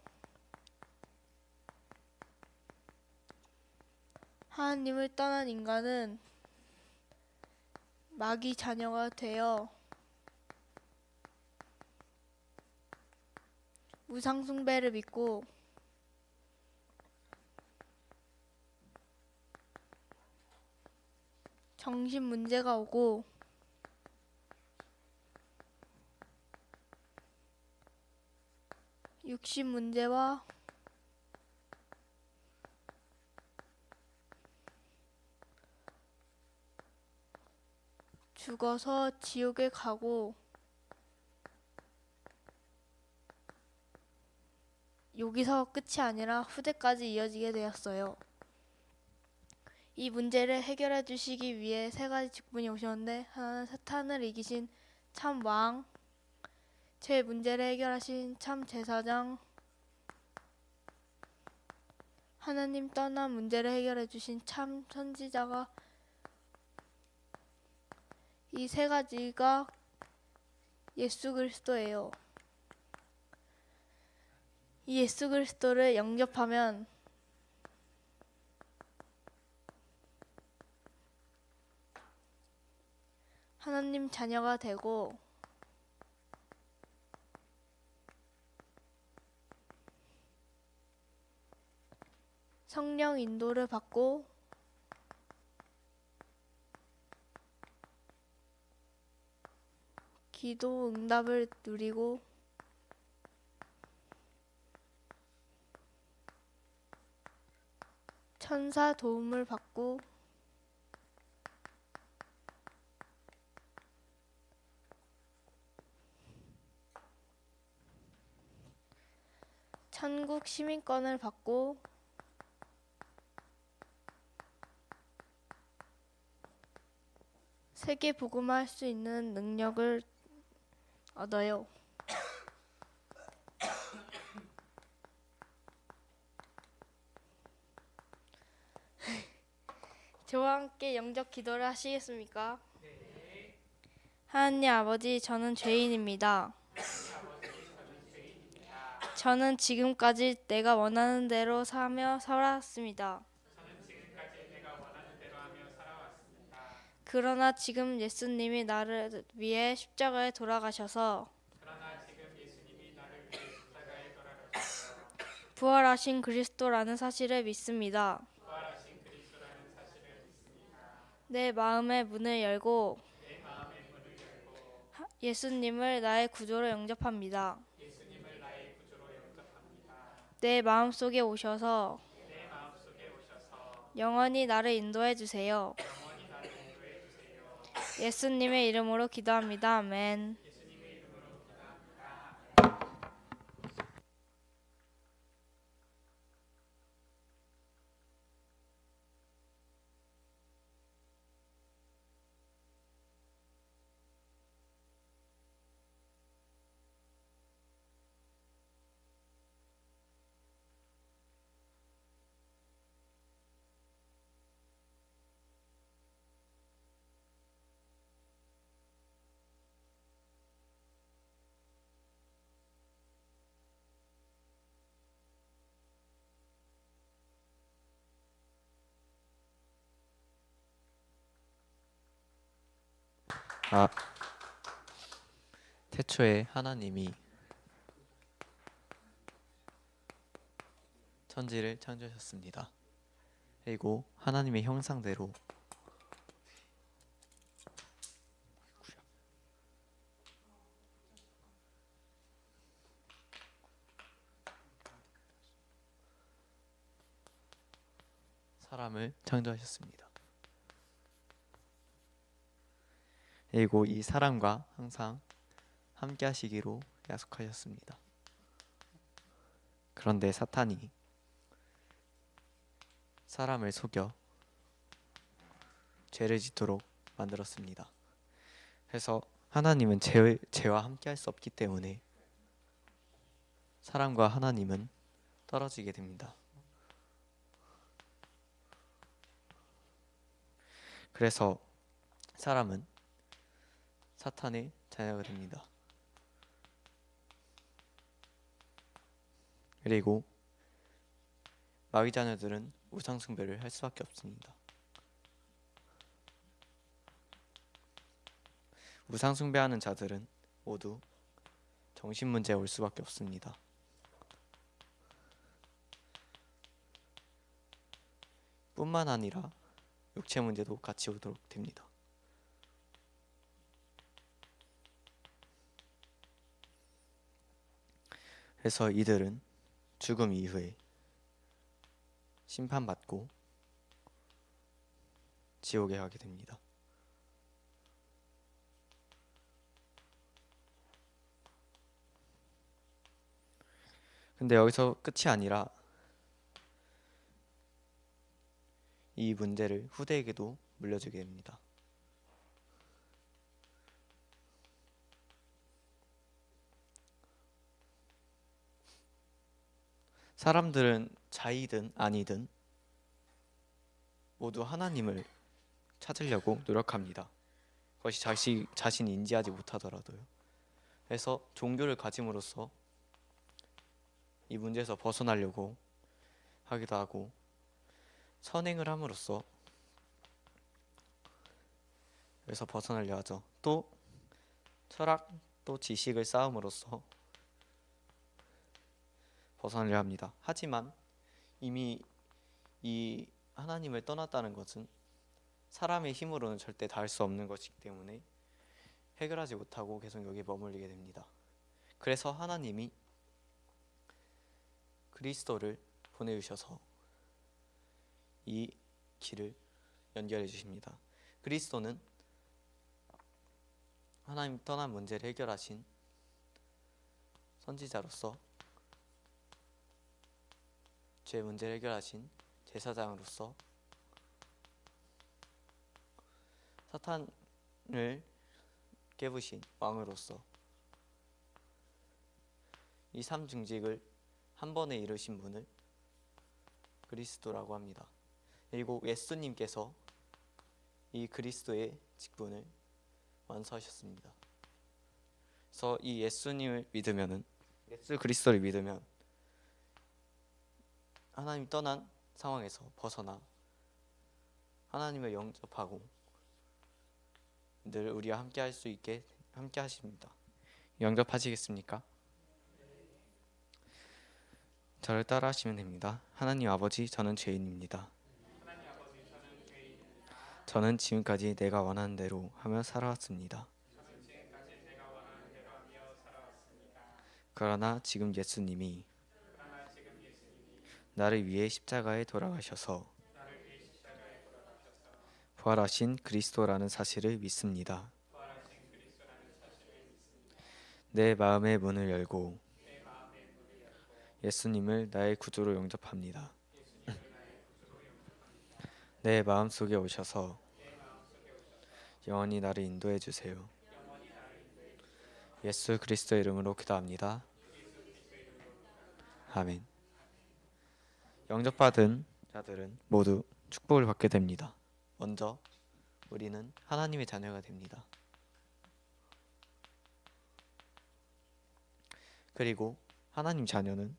하나님을 떠난 인간은 마귀 자녀가 되어 우상 숭배를 믿고 정신 문제가 오고 육신 문제와 죽어서 지옥에 가고 여기서 끝이 아니라 후대까지 이어지게 되었어요. 이 문제를 해결해 주시기 위해 세 가지 직분이 오셨는데, 하나는 사탄을 이기신 참 왕, 제 문제를 해결하신 참 제사장, 하나님 떠난 문제를 해결해 주신 참 선지자가, 이 세 가지가 예수 그리스도예요. 이 예수 그리스도를 영접하면 하나님 자녀가 되고 성령 인도를 받고 기도 응답을 누리고 천사 도움을 받고 천국 시민권을 받고 세계 복음화할 수 있는 능력을 얻어요. 저와 함께 영접 기도를 하시겠습니까? 하나님 아버지, 저는 죄인입니다. 저는 지금까지 내가 원하는 대로 살았습니다. 그러나 지금 예수님이 나를 위해 십자가에 돌아가셔서 부활하신 그리스도라는 사실을 믿습니다. 내 마음의 문을 열고 예수님을 나의 구주로 영접합니다. 내 마음속에 오셔서 영원히 나를 인도해 주세요. 예수님의 이름으로 기도합니다. 아멘. 태초에 하나님이 천지를 창조하셨습니다. 그리고 하나님의 형상대로 사람을 창조하셨습니다. 그리고 이 사람과 항상 함께 하시기로 약속하셨습니다. 그런데 사탄이 사람을 속여 죄를 짓도록 만들었습니다. 그래서 하나님은 죄와 함께 할 수 없기 때문에 사람과 하나님은 떨어지게 됩니다. 그래서 사람은 사탄의 자녀가 됩니다. 그리고 마귀 자녀들은 우상 숭배를 할 수밖에 없습니다. 우상 숭배하는 자들은 모두 정신 문제에 올 수밖에 없습니다. 뿐만 아니라 육체 문제도 같이 오도록 됩니다. 그래서 이들은 죽음 이후에 심판받고 지옥에 가게 됩니다. 근데 여기서 끝이 아니라 이 문제를 후대에게도 물려주게 됩니다. 사람들은 자이든 아니든 모두 하나님을 찾으려고 노력합니다. 그것이 자신이 인지하지 못하더라도요. 그래서 종교를 가짐으로써 이 문제에서 벗어나려고 하기도 하고, 선행을 함으로써 그래서 벗어나려 하죠. 또 철학, 또 지식을 쌓음으로써 벗어나려 합니다. 하지만 이미 이 하나님을 떠났다는 것은 사람의 힘으로는 절대 닿을 수 없는 것이기 때문에 해결하지 못하고 계속 여기에 머물리게 됩니다. 그래서 하나님이 그리스도를 보내주셔서 이 길을 연결해 주십니다. 그리스도는 하나님 떠난 문제를 해결하신 선지자로서, 죄 문제를 해결하신 제사장으로서, 사탄을 깨부신 왕으로서 이 삼중직을 한 번에 이루신 분을 그리스도라고 합니다. 그리고 예수님께서 이 그리스도의 직분을 완수하셨습니다. 그래서 이 예수님을 믿으면은, 예수 그리스도를 믿으면 하나님 떠난 상황에서 벗어나 하나님을 영접하고 늘 우리와 함께 할 수 있게 함께 하십니다. 영접하시겠습니까? 저를 따라하시면 됩니다. 하나님 아버지, 저는 죄인입니다. 저는 지금까지 내가 원하는 대로 하며 살아왔습니다. 그러나 지금 예수님이 나를 위해 십자가에 돌아가셔서 부활하신 그리스도라는 사실을 믿습니다. 내 마음의 문을 열고 예수님을 나의 구주로 영접합니다. 내 마음속에 오셔서 영원히 나를 인도해 주세요. 예수 그리스도의 이름으로 기도합니다. 아멘. 영접받은 자들은 모두 축복을 받게 됩니다. 먼저 우리는 하나님의 자녀가 됩니다. 그리고 하나님 자녀는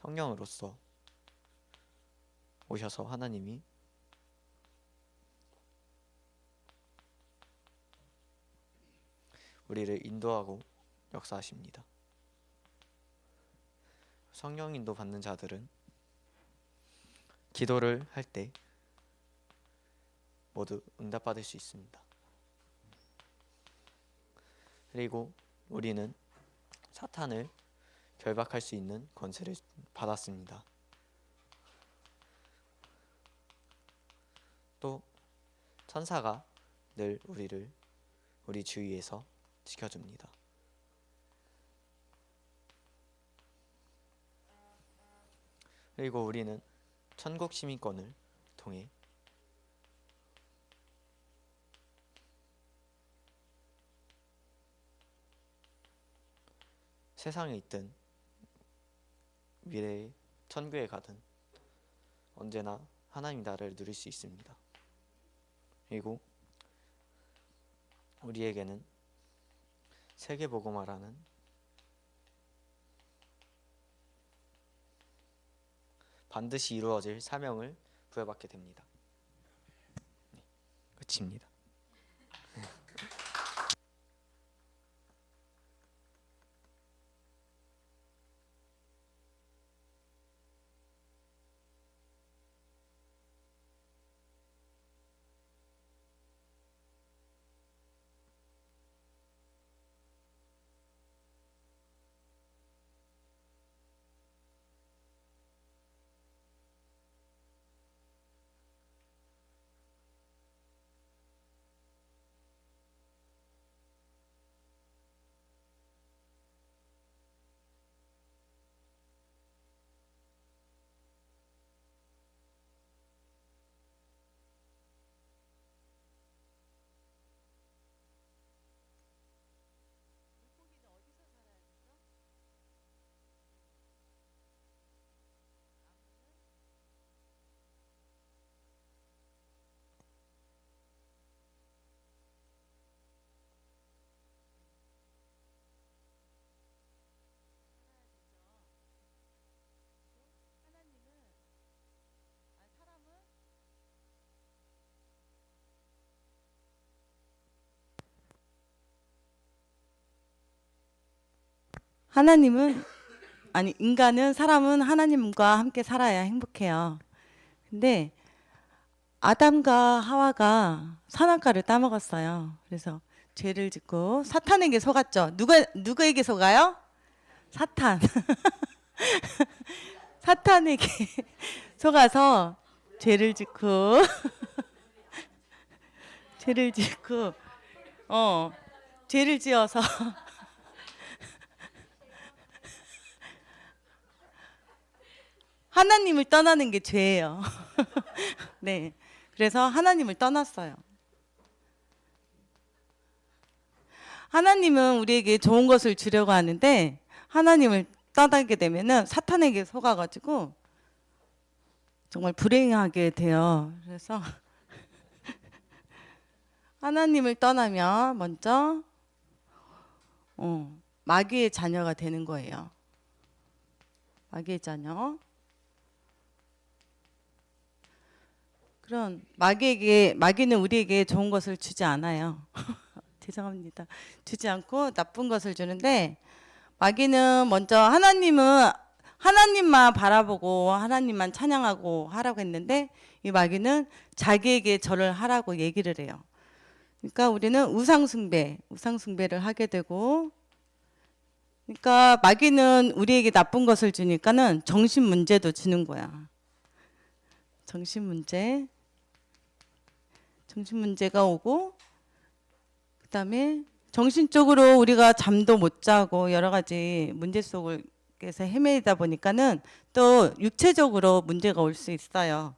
성령으로서 오셔서 하나님이 우리를 인도하고 역사하십니다. 성령 인도 받는 자들은 기도를 할 때 모두 응답받을 수 있습니다. 그리고 우리는 사탄을 결박할 수 있는 권세를 받았습니다. 또 천사가 늘 우리를 우리 주위에서 지켜줍니다. 그리고 우리는 천국 시민권을 통해 세상에 있든 미래의 천국에 가든 언제나 하나님 나라를 누릴 수 있습니다. 그리고 우리에게는 세계복음화라는 반드시 이루어질 사명을 부여받게 됩니다. 네, 끝입니다. 인간은 사람은 하나님과 함께 살아야 행복해요. 근데 아담과 하와가 선악과를 따먹었어요. 그래서 죄를 짓고 사탄에게 속았죠. 누구에게 속아요? 사탄. 사탄에게 속아서 죄를 짓고 죄를 지어서 하나님을 떠나는 게 죄예요. 네. 그래서 하나님을 떠났어요. 하나님은 우리에게 좋은 것을 주려고 하는데 하나님을 떠나게 되면은 사탄에게 속아가지고 정말 불행하게 돼요. 그래서 하나님을 떠나면 먼저 마귀의 자녀가 되는 거예요. 마귀의 자녀. 그런 마귀는 우리에게 좋은 것을 주지 않아요. 죄송합니다. 주지 않고 나쁜 것을 주는데 마귀는 먼저 하나님만 바라보고 하나님만 찬양하고 하라고 했는데 이 마귀는 자기에게 절을 하라고 얘기를 해요. 그러니까 우리는 우상숭배를 하게 되고, 그러니까 마귀는 우리에게 나쁜 것을 주니까는 정신 문제도 주는 거야. 정신 문제가 오고, 그다음에 정신적으로 우리가 잠도 못 자고 여러 가지 문제 속에서 헤매다 보니까는 또 육체적으로 문제가 올 수 있어요.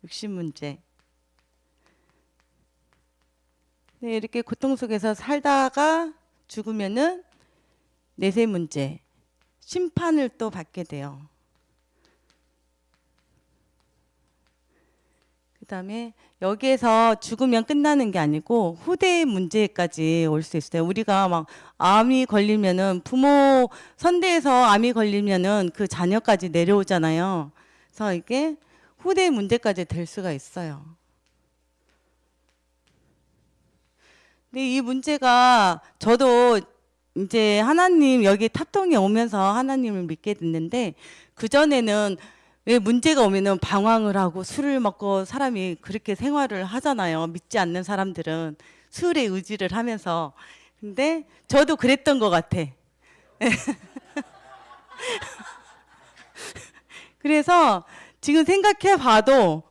육신 문제. 네, 이렇게 고통 속에서 살다가 죽으면은 내세 문제, 심판을 또 받게 돼요. 그다음에 여기에서 죽으면 끝나는 게 아니고 후대의 문제까지 올 수 있어요. 우리가 막 암이 걸리면은 부모 선대에서 암이 걸리면은 그 자녀까지 내려오잖아요. 그래서 이게 후대의 문제까지 될 수가 있어요. 근데 이 문제가 저도 이제 하나님 여기 탑동에 오면서 하나님을 믿게 됐는데, 그전에는 왜 문제가 오면은 방황을 하고 술을 먹고 사람이 그렇게 생활을 하잖아요. 믿지 않는 사람들은 술에 의지를 하면서. 근데 저도 그랬던 것 같아. 그래서 지금 생각해 봐도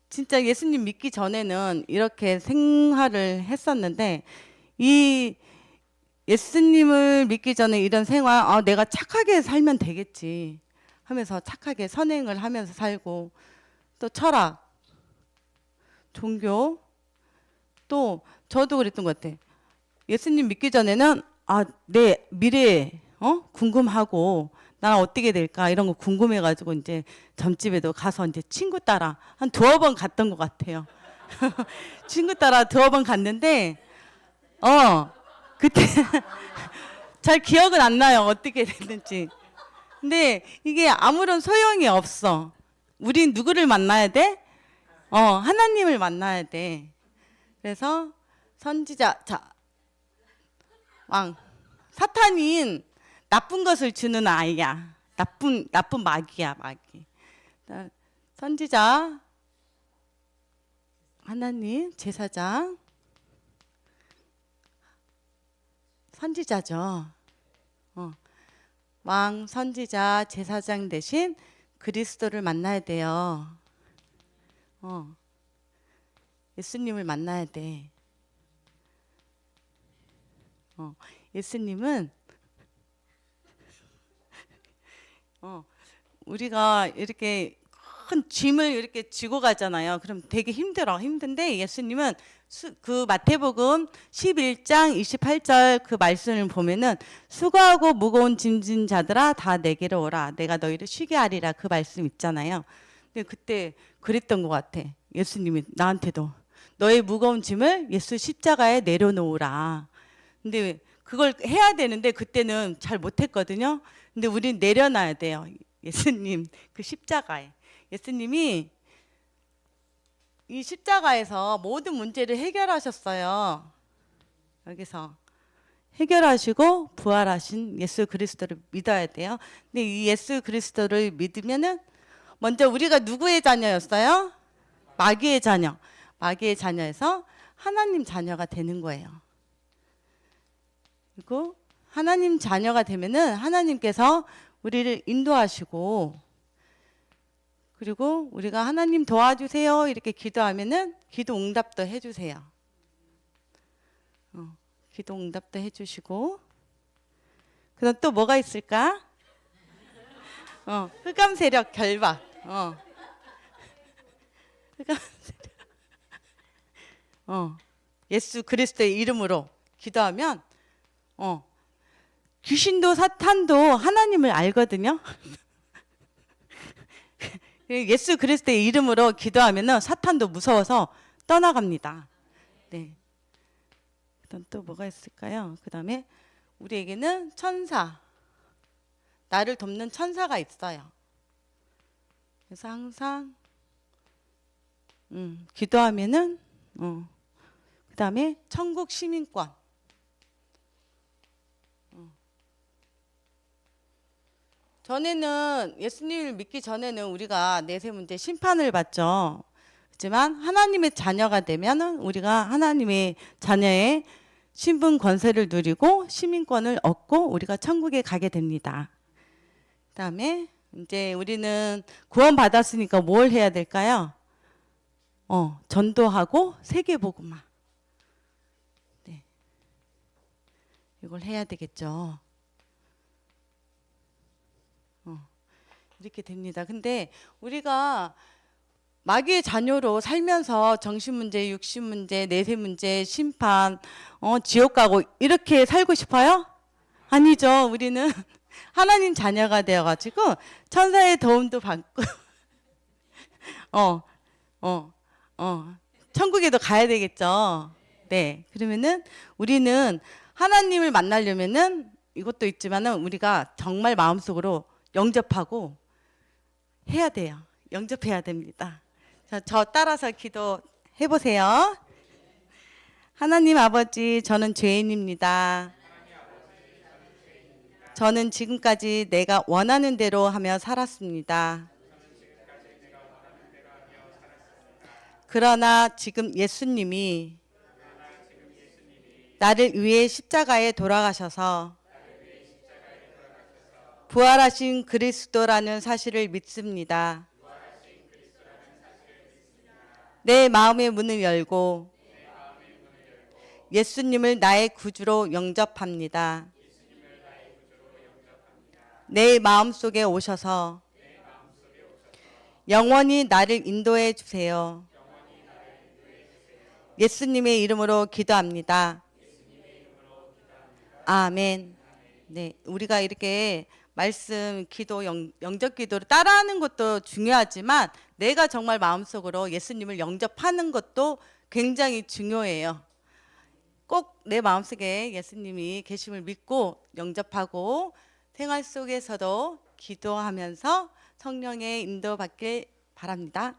진짜 예수님 믿기 전에는 이렇게 생활을 했었는데, 이 예수님을 믿기 전에 이런 생활, 내가 착하게 살면 되겠지 하면서 착하게 선행을 하면서 살고, 또 철학, 종교, 또 저도 그랬던 것 같아. 예수님 믿기 전에는 내 미래 궁금하고 나 어떻게 될까 이런 거 궁금해가지고 이제 점집에도 가서 이제 친구 따라 한 2번 갔던 것 같아요. 친구 따라 2번 갔는데 그때 잘 기억은 안 나요, 어떻게 됐는지. 근데 이게 아무런 소용이 없어. 우린 누구를 만나야 돼? 하나님을 만나야 돼. 그래서 선지자, 왕, 사탄인 나쁜 것을 주는 아이야. 나쁜 마귀야, 마귀. 선지자, 하나님, 제사장, 선지자죠. 왕, 선지자, 제사장 대신 그리스도를 만나야 돼요. 예수님을 만나야 돼. 예수님은 우리가 이렇게 큰 짐을 이렇게 지고 가잖아요. 그럼 되게 힘든데 예수님은 그 마태복음 11장 28절 그 말씀을 보면은 수고하고 무거운 짐진 자들아 다 내게로 오라 내가 너희를 쉬게 하리라, 그 말씀 있잖아요. 근데 그때 그랬던 것 같아. 예수님이 나한테도 너의 무거운 짐을 예수 십자가에 내려놓으라. 근데 그걸 해야 되는데 그때는 잘 못했거든요. 근데 우린 내려놔야 돼요. 예수님 그 십자가에. 예수님이 이 십자가에서 모든 문제를 해결하셨어요. 여기서 해결하시고 부활하신 예수 그리스도를 믿어야 돼요. 근데 이 예수 그리스도를 믿으면은 먼저 우리가 누구의 자녀였어요? 마귀의 자녀. 마귀의 자녀에서 하나님 자녀가 되는 거예요. 그리고 하나님 자녀가 되면은 하나님께서 우리를 인도하시고, 그리고 우리가 하나님 도와주세요 이렇게 기도하면은 기도 응답도 해주세요. 기도 응답도 해주시고, 그다음 또 뭐가 있을까? 흑암 세력 결박. 흑암 세력. 예수 그리스도의 이름으로 기도하면 귀신도 사탄도 하나님을 알거든요. 예수 그리스도의 이름으로 기도하면은 사탄도 무서워서 떠나갑니다. 네. 그다음 또 뭐가 있을까요? 그다음에 우리에게는 천사, 나를 돕는 천사가 있어요. 그래서 항상 기도하면은 그다음에 천국 시민권. 전에는 예수님을 믿기 전에는 우리가 내세 문제 심판을 받죠. 하지만 하나님의 자녀가 되면은 우리가 하나님의 자녀의 신분 권세를 누리고 시민권을 얻고 우리가 천국에 가게 됩니다. 그다음에 이제 우리는 구원 받았으니까 뭘 해야 될까요? 전도하고 세계 복음화. 네. 이걸 해야 되겠죠. 이렇게 됩니다. 근데 우리가 마귀의 자녀로 살면서 정신 문제, 육신 문제, 내세 문제, 심판, 지옥 가고 이렇게 살고 싶어요? 아니죠. 우리는 하나님 자녀가 되어가지고 천사의 도움도 받고, 천국에도 가야 되겠죠. 네. 그러면은 우리는 하나님을 만나려면은 이것도 있지만은 우리가 정말 마음속으로 영접하고 해야 돼요. 영접해야 됩니다. 저 따라서 기도해 보세요. 하나님 아버지, 저는 죄인입니다. 저는 지금까지 내가 원하는 대로 하며 살았습니다. 그러나 지금 예수님이 나를 위해 십자가에 돌아가셔서 부활하신 그리스도라는 사실을 믿습니다. 내 마음의 문을 열고 예수님을 나의 구주로 영접합니다. 내 마음속에 오셔서 영원히 나를 인도해 주세요. 예수님의 이름으로 기도합니다. 아멘. 네, 우리가 이렇게 말씀, 기도, 영접 기도를 따라하는 것도 중요하지만 내가 정말 마음속으로 예수님을 영접하는 것도 굉장히 중요해요. 꼭 내 마음속에 예수님이 계심을 믿고 영접하고 생활 속에서도 기도하면서 성령의 인도받길 바랍니다.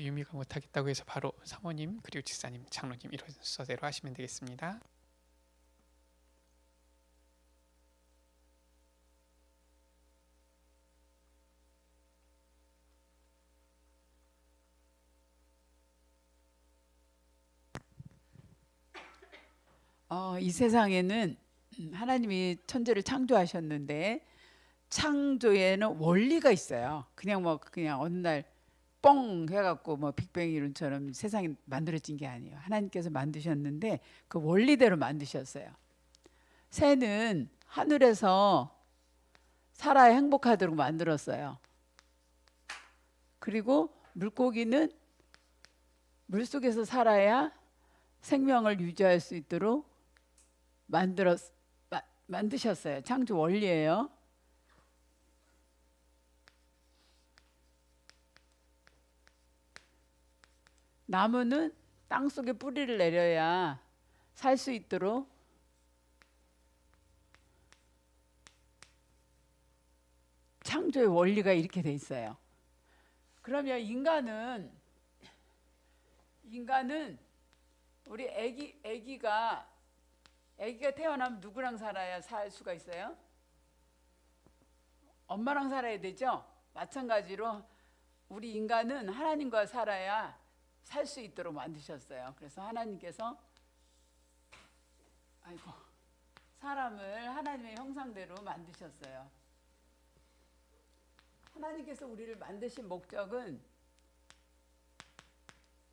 유미가 못하겠다고 해서 바로 사모님 그리고 집사님, 장로님 이런 순서대로 하시면 되겠습니다. 이 세상에는 하나님이 천지를 창조하셨는데 창조에는 원리가 있어요. 그냥 어느 날 뻥 해갖고 빅뱅 이론처럼 세상이 만들어진 게 아니에요. 하나님께서 만드셨는데 그 원리대로 만드셨어요. 새는 하늘에서 살아야 행복하도록 만들었어요. 그리고 물고기는 물속에서 살아야 생명을 유지할 수 있도록 만드셨어요. 창조 원리예요. 나무는 땅 속에 뿌리를 내려야 살 수 있도록 창조의 원리가 이렇게 돼 있어요. 그러면 인간은 우리 아기가 태어나면 누구랑 살아야 살 수가 있어요? 엄마랑 살아야 되죠? 마찬가지로 우리 인간은 하나님과 살아야 살 수 있도록 만드셨어요. 그래서 하나님께서 사람을 하나님의 형상대로 만드셨어요. 하나님께서 우리를 만드신 목적은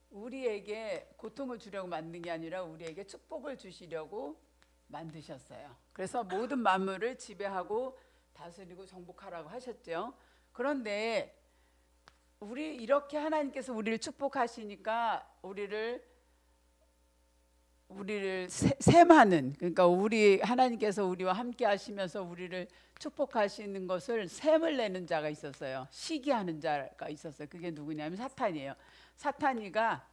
우리에게 고통을 주려고 만든 게 아니라 우리에게 축복을 주시려고 만드셨어요. 그래서 모든 만물을 지배하고 다스리고 정복하라고 하셨죠. 그런데 우리 이렇게 하나님께서 우리를 축복하시니까 우리를 셈하는, 그러니까 우리 하나님께서 우리와 함께 하시면서 우리를 축복하시는 것을 셈을 내는 자가 있었어요. 시기하는 자가 있었어요. 그게 누구냐면 사탄이에요. 사탄이가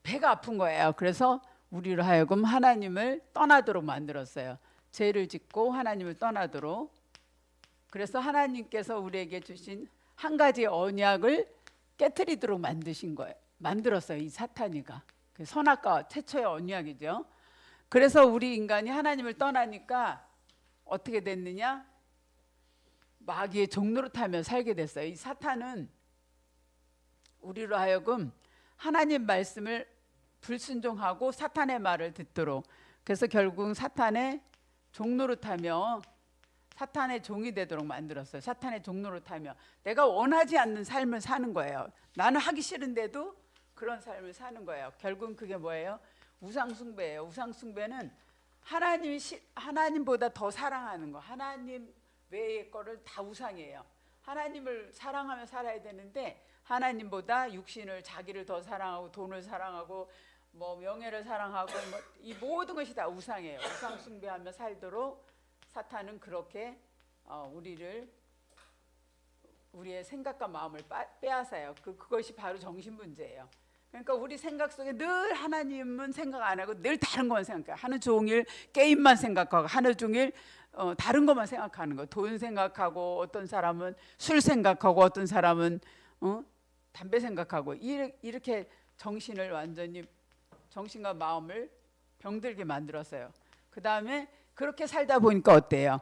배가 아픈 거예요. 그래서 우리로 하여금 하나님을 떠나도록 만들었어요. 죄를 짓고 하나님을 떠나도록. 그래서 하나님께서 우리에게 주신 한 가지 언약을 깨트리도록 만들었어요. 이 사탄이가. 그 선악과 최초의 언약이죠. 그래서 우리 인간이 하나님을 떠나니까 어떻게 됐느냐? 마귀의 종노릇하며 살게 됐어요. 이 사탄은 우리로 하여금 하나님 말씀을 불순종하고 사탄의 말을 듣도록, 그래서 결국 사탄의 종노릇하며 사탄의 종이 되도록 만들었어요. 사탄의 종노릇하며 내가 원하지 않는 삶을 사는 거예요. 나는 하기 싫은데도 그런 삶을 사는 거예요. 결국은 그게 뭐예요? 우상숭배예요. 우상숭배는 하나님보다 더 사랑하는 거, 하나님 외의 거를 다 우상이에요. 하나님을 사랑하며 살아야 되는데 하나님보다 육신을, 자기를 더 사랑하고 돈을 사랑하고 뭐 명예를 사랑하고 뭐 이 모든 것이 다 우상이에요. 우상 숭배하며 살도록 사탄은 그렇게 우리의 생각과 마음을 빼앗아요. 그것이 바로 정신 문제예요. 그러니까 우리 생각 속에 늘 하나님은 생각 안 하고 늘 다른 것만 생각해요. 하루 종일 게임만 생각하고 하루 종일 다른 것만 생각하는 거. 돈 생각하고, 어떤 사람은 술 생각하고, 어떤 사람은 담배 생각하고, 이렇게 정신을 완전히, 정신과 마음을 병들게 만들었어요. 그 다음에 그렇게 살다 보니까 어때요?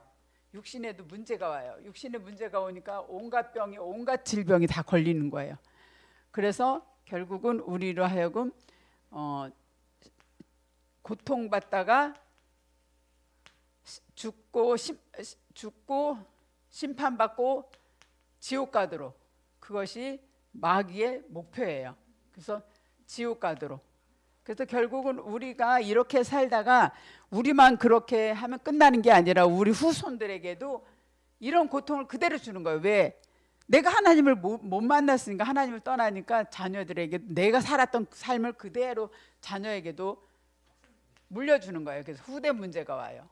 육신에도 문제가 와요. 육신에 문제가 오니까 온갖 병이, 온갖 질병이 다 걸리는 거예요. 그래서 결국은 우리로 하여금 고통받다가 죽고 심판받고 지옥 가도록, 그것이 마귀의 목표예요. 그래서 지옥 가도록. 그래서 결국은 우리가 이렇게 살다가 우리만 그렇게 하면 끝나는 게 아니라 우리 후손들에게도 이런 고통을 그대로 주는 거예요. 왜? 내가 하나님을 못 만났으니까, 하나님을 떠나니까 자녀들에게 내가 살았던 삶을 그대로 자녀에게도 물려주는 거예요. 그래서 후대 문제가 와요.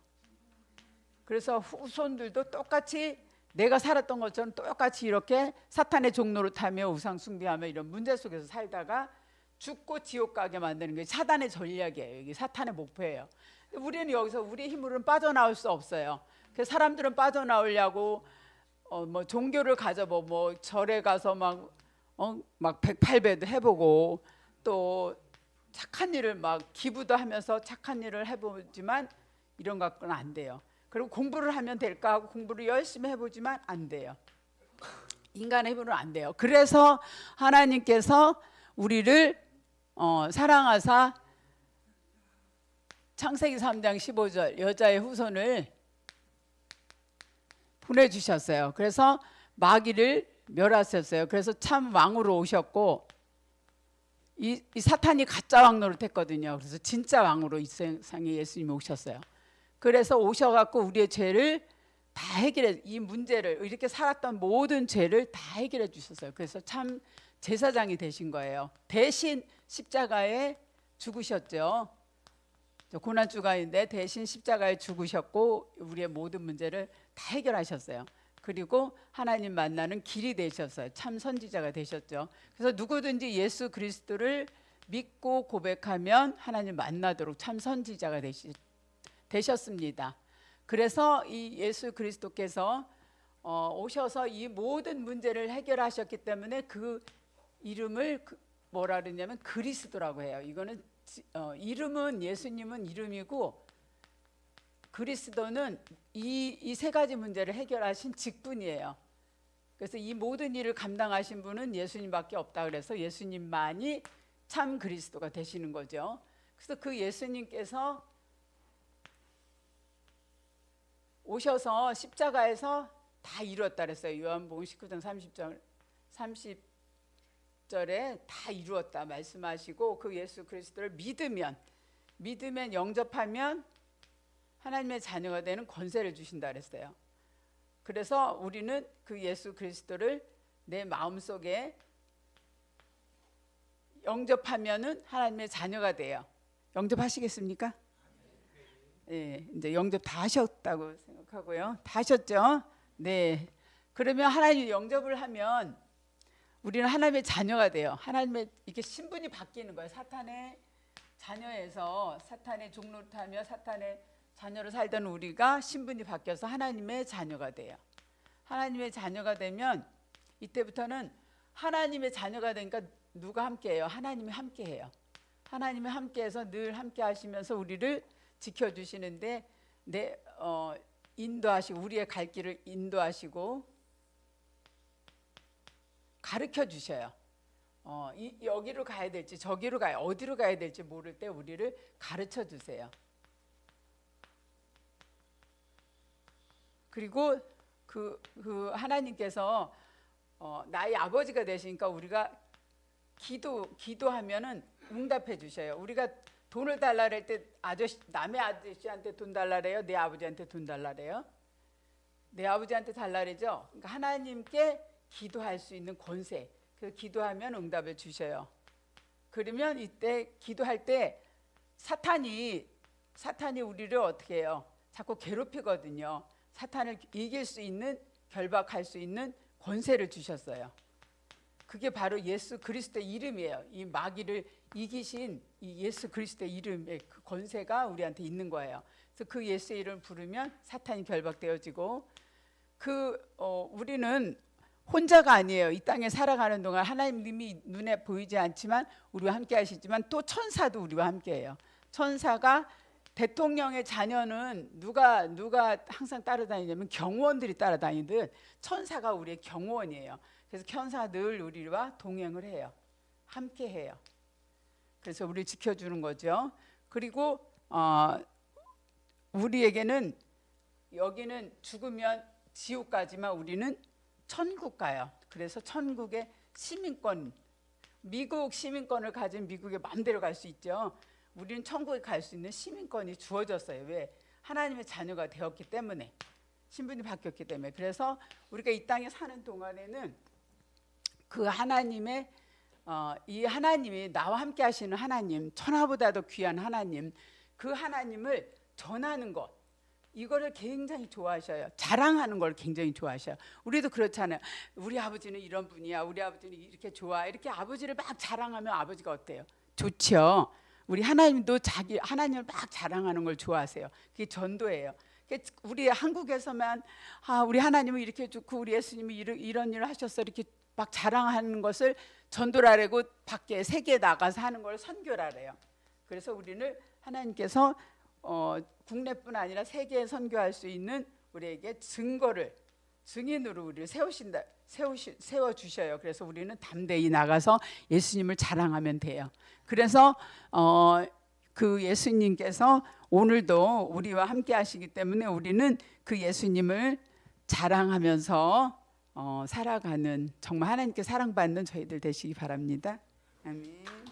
그래서 후손들도 똑같이 내가 살았던 것처럼 똑같이 이렇게 사탄의 종로를 타며 우상 숭배하며 이런 문제 속에서 살다가 죽고 지옥 가게 만드는 게 사단의 전략이에요. 이게 사탄의 목표예요. 우리는 여기서 우리의 힘으로는 빠져나올 수 없어요. 그래서 사람들은 빠져나오려고 뭐 종교를 가져보고 뭐 절에 가서 막 108배도 해보고 또 착한 일을 막 기부도 하면서 착한 일을 해보지만 이런 것은 안 돼요. 그리고 공부를 하면 될까 하고 공부를 열심히 해보지만 안 돼요. 인간의 힘으로는 안 돼요. 그래서 하나님께서 우리를 사랑하사 창세기 3장 15절 여자의 후손을 보내주셨어요. 그래서 마귀를 멸하셨어요. 그래서 참 왕으로 오셨고, 이 사탄이 가짜 왕 노릇했거든요. 그래서 진짜 왕으로 이 세상에 예수님이 오셨어요. 그래서 오셔갖고 우리의 죄를 다 해결해, 이 문제를, 이렇게 살았던 모든 죄를 다 해결해 주셨어요. 그래서 참 제사장이 되신 거예요. 대신 십자가에 죽으셨죠. 고난주간인데 대신 십자가에 죽으셨고 우리의 모든 문제를 다 해결하셨어요. 그리고 하나님 만나는 길이 되셨어요. 참 선지자가 되셨죠. 그래서 누구든지 예수 그리스도를 믿고 고백하면 하나님 만나도록 참 선지자가 되셨습니다. 그래서 이 예수 그리스도께서 오셔서 이 모든 문제를 해결하셨기 때문에 그 이름을 뭐라 그러냐면 그리스도라고 해요. 이거는 이름은, 예수님은 이름이고 그리스도는 이 세 가지 문제를 해결하신 직분이에요. 그래서 이 모든 일을 감당하신 분은 예수님밖에 없다. 그래서 예수님만이 참 그리스도가 되시는 거죠. 그래서 그 예수님께서 오셔서 십자가에서 다 이루었다 그랬어요. 요한복음 19장 30절에 다 이루었다 말씀하시고, 그 예수 그리스도를 믿으면 영접하면 하나님의 자녀가 되는 권세를 주신다 그랬어요. 그래서 우리는 그 예수 그리스도를 내 마음속에 영접하면은 하나님의 자녀가 돼요. 영접하시겠습니까? 예, 이제 영접 다 하셨다고 생각하고요. 다 하셨죠? 네. 그러면 하나님 영접을 하면 우리는 하나님의 자녀가 돼요. 하나님의 이렇게 신분이 바뀌는 거예요. 사탄의 자녀에서 사탄의 종노릇하며 사탄의 자녀로 살던 우리가 신분이 바뀌어서 하나님의 자녀가 돼요. 하나님의 자녀가 되면 이때부터는 하나님의 자녀가 되니까 누가 함께해요? 하나님이 함께해요. 하나님이 함께해서 늘 함께하시면서 우리를 지켜주시는데 인도하시고 우리의 갈 길을 인도하시고 가르쳐 주셔요. 여기로 가야 될지 저기로 가야 어디로 가야 될지 모를 때 우리를 가르쳐 주세요. 그리고 그 하나님께서 나의 아버지가 되시니까 우리가 기도하면은 응답해 주셔요. 우리가 돈을 달라 할 때 남의 아저씨한테 돈 달라래요? 내 아버지한테 돈 달라래요? 내 아버지한테 달라래죠. 그러니까 하나님께 기도할 수 있는 권세. 그 기도하면 응답을 주셔요. 그러면 이때 기도할 때 사탄이 우리를 어떻게 해요? 자꾸 괴롭히거든요. 사탄을 이길 수 있는 결박할 수 있는 권세를 주셨어요. 그게 바로 예수 그리스도의 이름이에요. 이 마귀를 이기신 이 예수 그리스도의 이름의 그 권세가 우리한테 있는 거예요. 그래서 그 예수의 이름을 부르면 사탄이 결박되어지고 우리는 혼자가 아니에요. 이 땅에 살아가는 동안 하나님이 눈에 보이지 않지만 우리와 함께 하시지만 또 천사도 우리와 함께해요. 천사가 대통령의 자녀는 누가 항상 따라다니냐면 경호원들이 따라다니듯 천사가 우리의 경호원이에요. 그래서 천사 늘 우리와 동행을 해요. 함께해요. 그래서 우리를 지켜주는 거죠. 그리고 우리에게는 여기는 죽으면 지옥 가지만 우리는 천국 가요. 그래서 천국의 시민권, 미국 시민권을 가진 미국의 마음대로 갈 수 있죠. 우리는 천국에 갈 수 있는 시민권이 주어졌어요. 왜? 하나님의 자녀가 되었기 때문에, 신분이 바뀌었기 때문에. 그래서 우리가 이 땅에 사는 동안에는 그 하나님의 이 하나님이 나와 함께 하시는 하나님, 천하보다도 귀한 하나님, 그 하나님을 전하는 것, 이거를 굉장히 좋아하셔요. 자랑하는 걸 굉장히 좋아하셔요. 우리도 그렇잖아요. 우리 아버지는 이런 분이야. 우리 아버지는 이렇게 좋아. 이렇게 아버지를 막 자랑하면 아버지가 어때요? 좋죠. 우리 하나님도 하나님을 막 자랑하는 걸 좋아하세요. 그게 전도예요. 우리 한국에서만 우리 하나님은 이렇게 좋고 우리 예수님이 이런 일을 하셨어 이렇게 막 자랑하는 것을 전도라고 밖에 세계에 나가서 하는 걸 선교라래요. 그래서 우리는 하나님께서 국내뿐 아니라 세계에 선교할 수 있는 우리에게 증인으로 우리를 세워 주셔요. 그래서 우리는 담대히 나가서 예수님을 자랑하면 돼요. 그래서 그 예수님께서 오늘도 우리와 함께 하시기 때문에 우리는 그 예수님을 자랑하면서 살아가는 정말 하나님께 사랑받는 저희들 되시기 바랍니다. 아멘.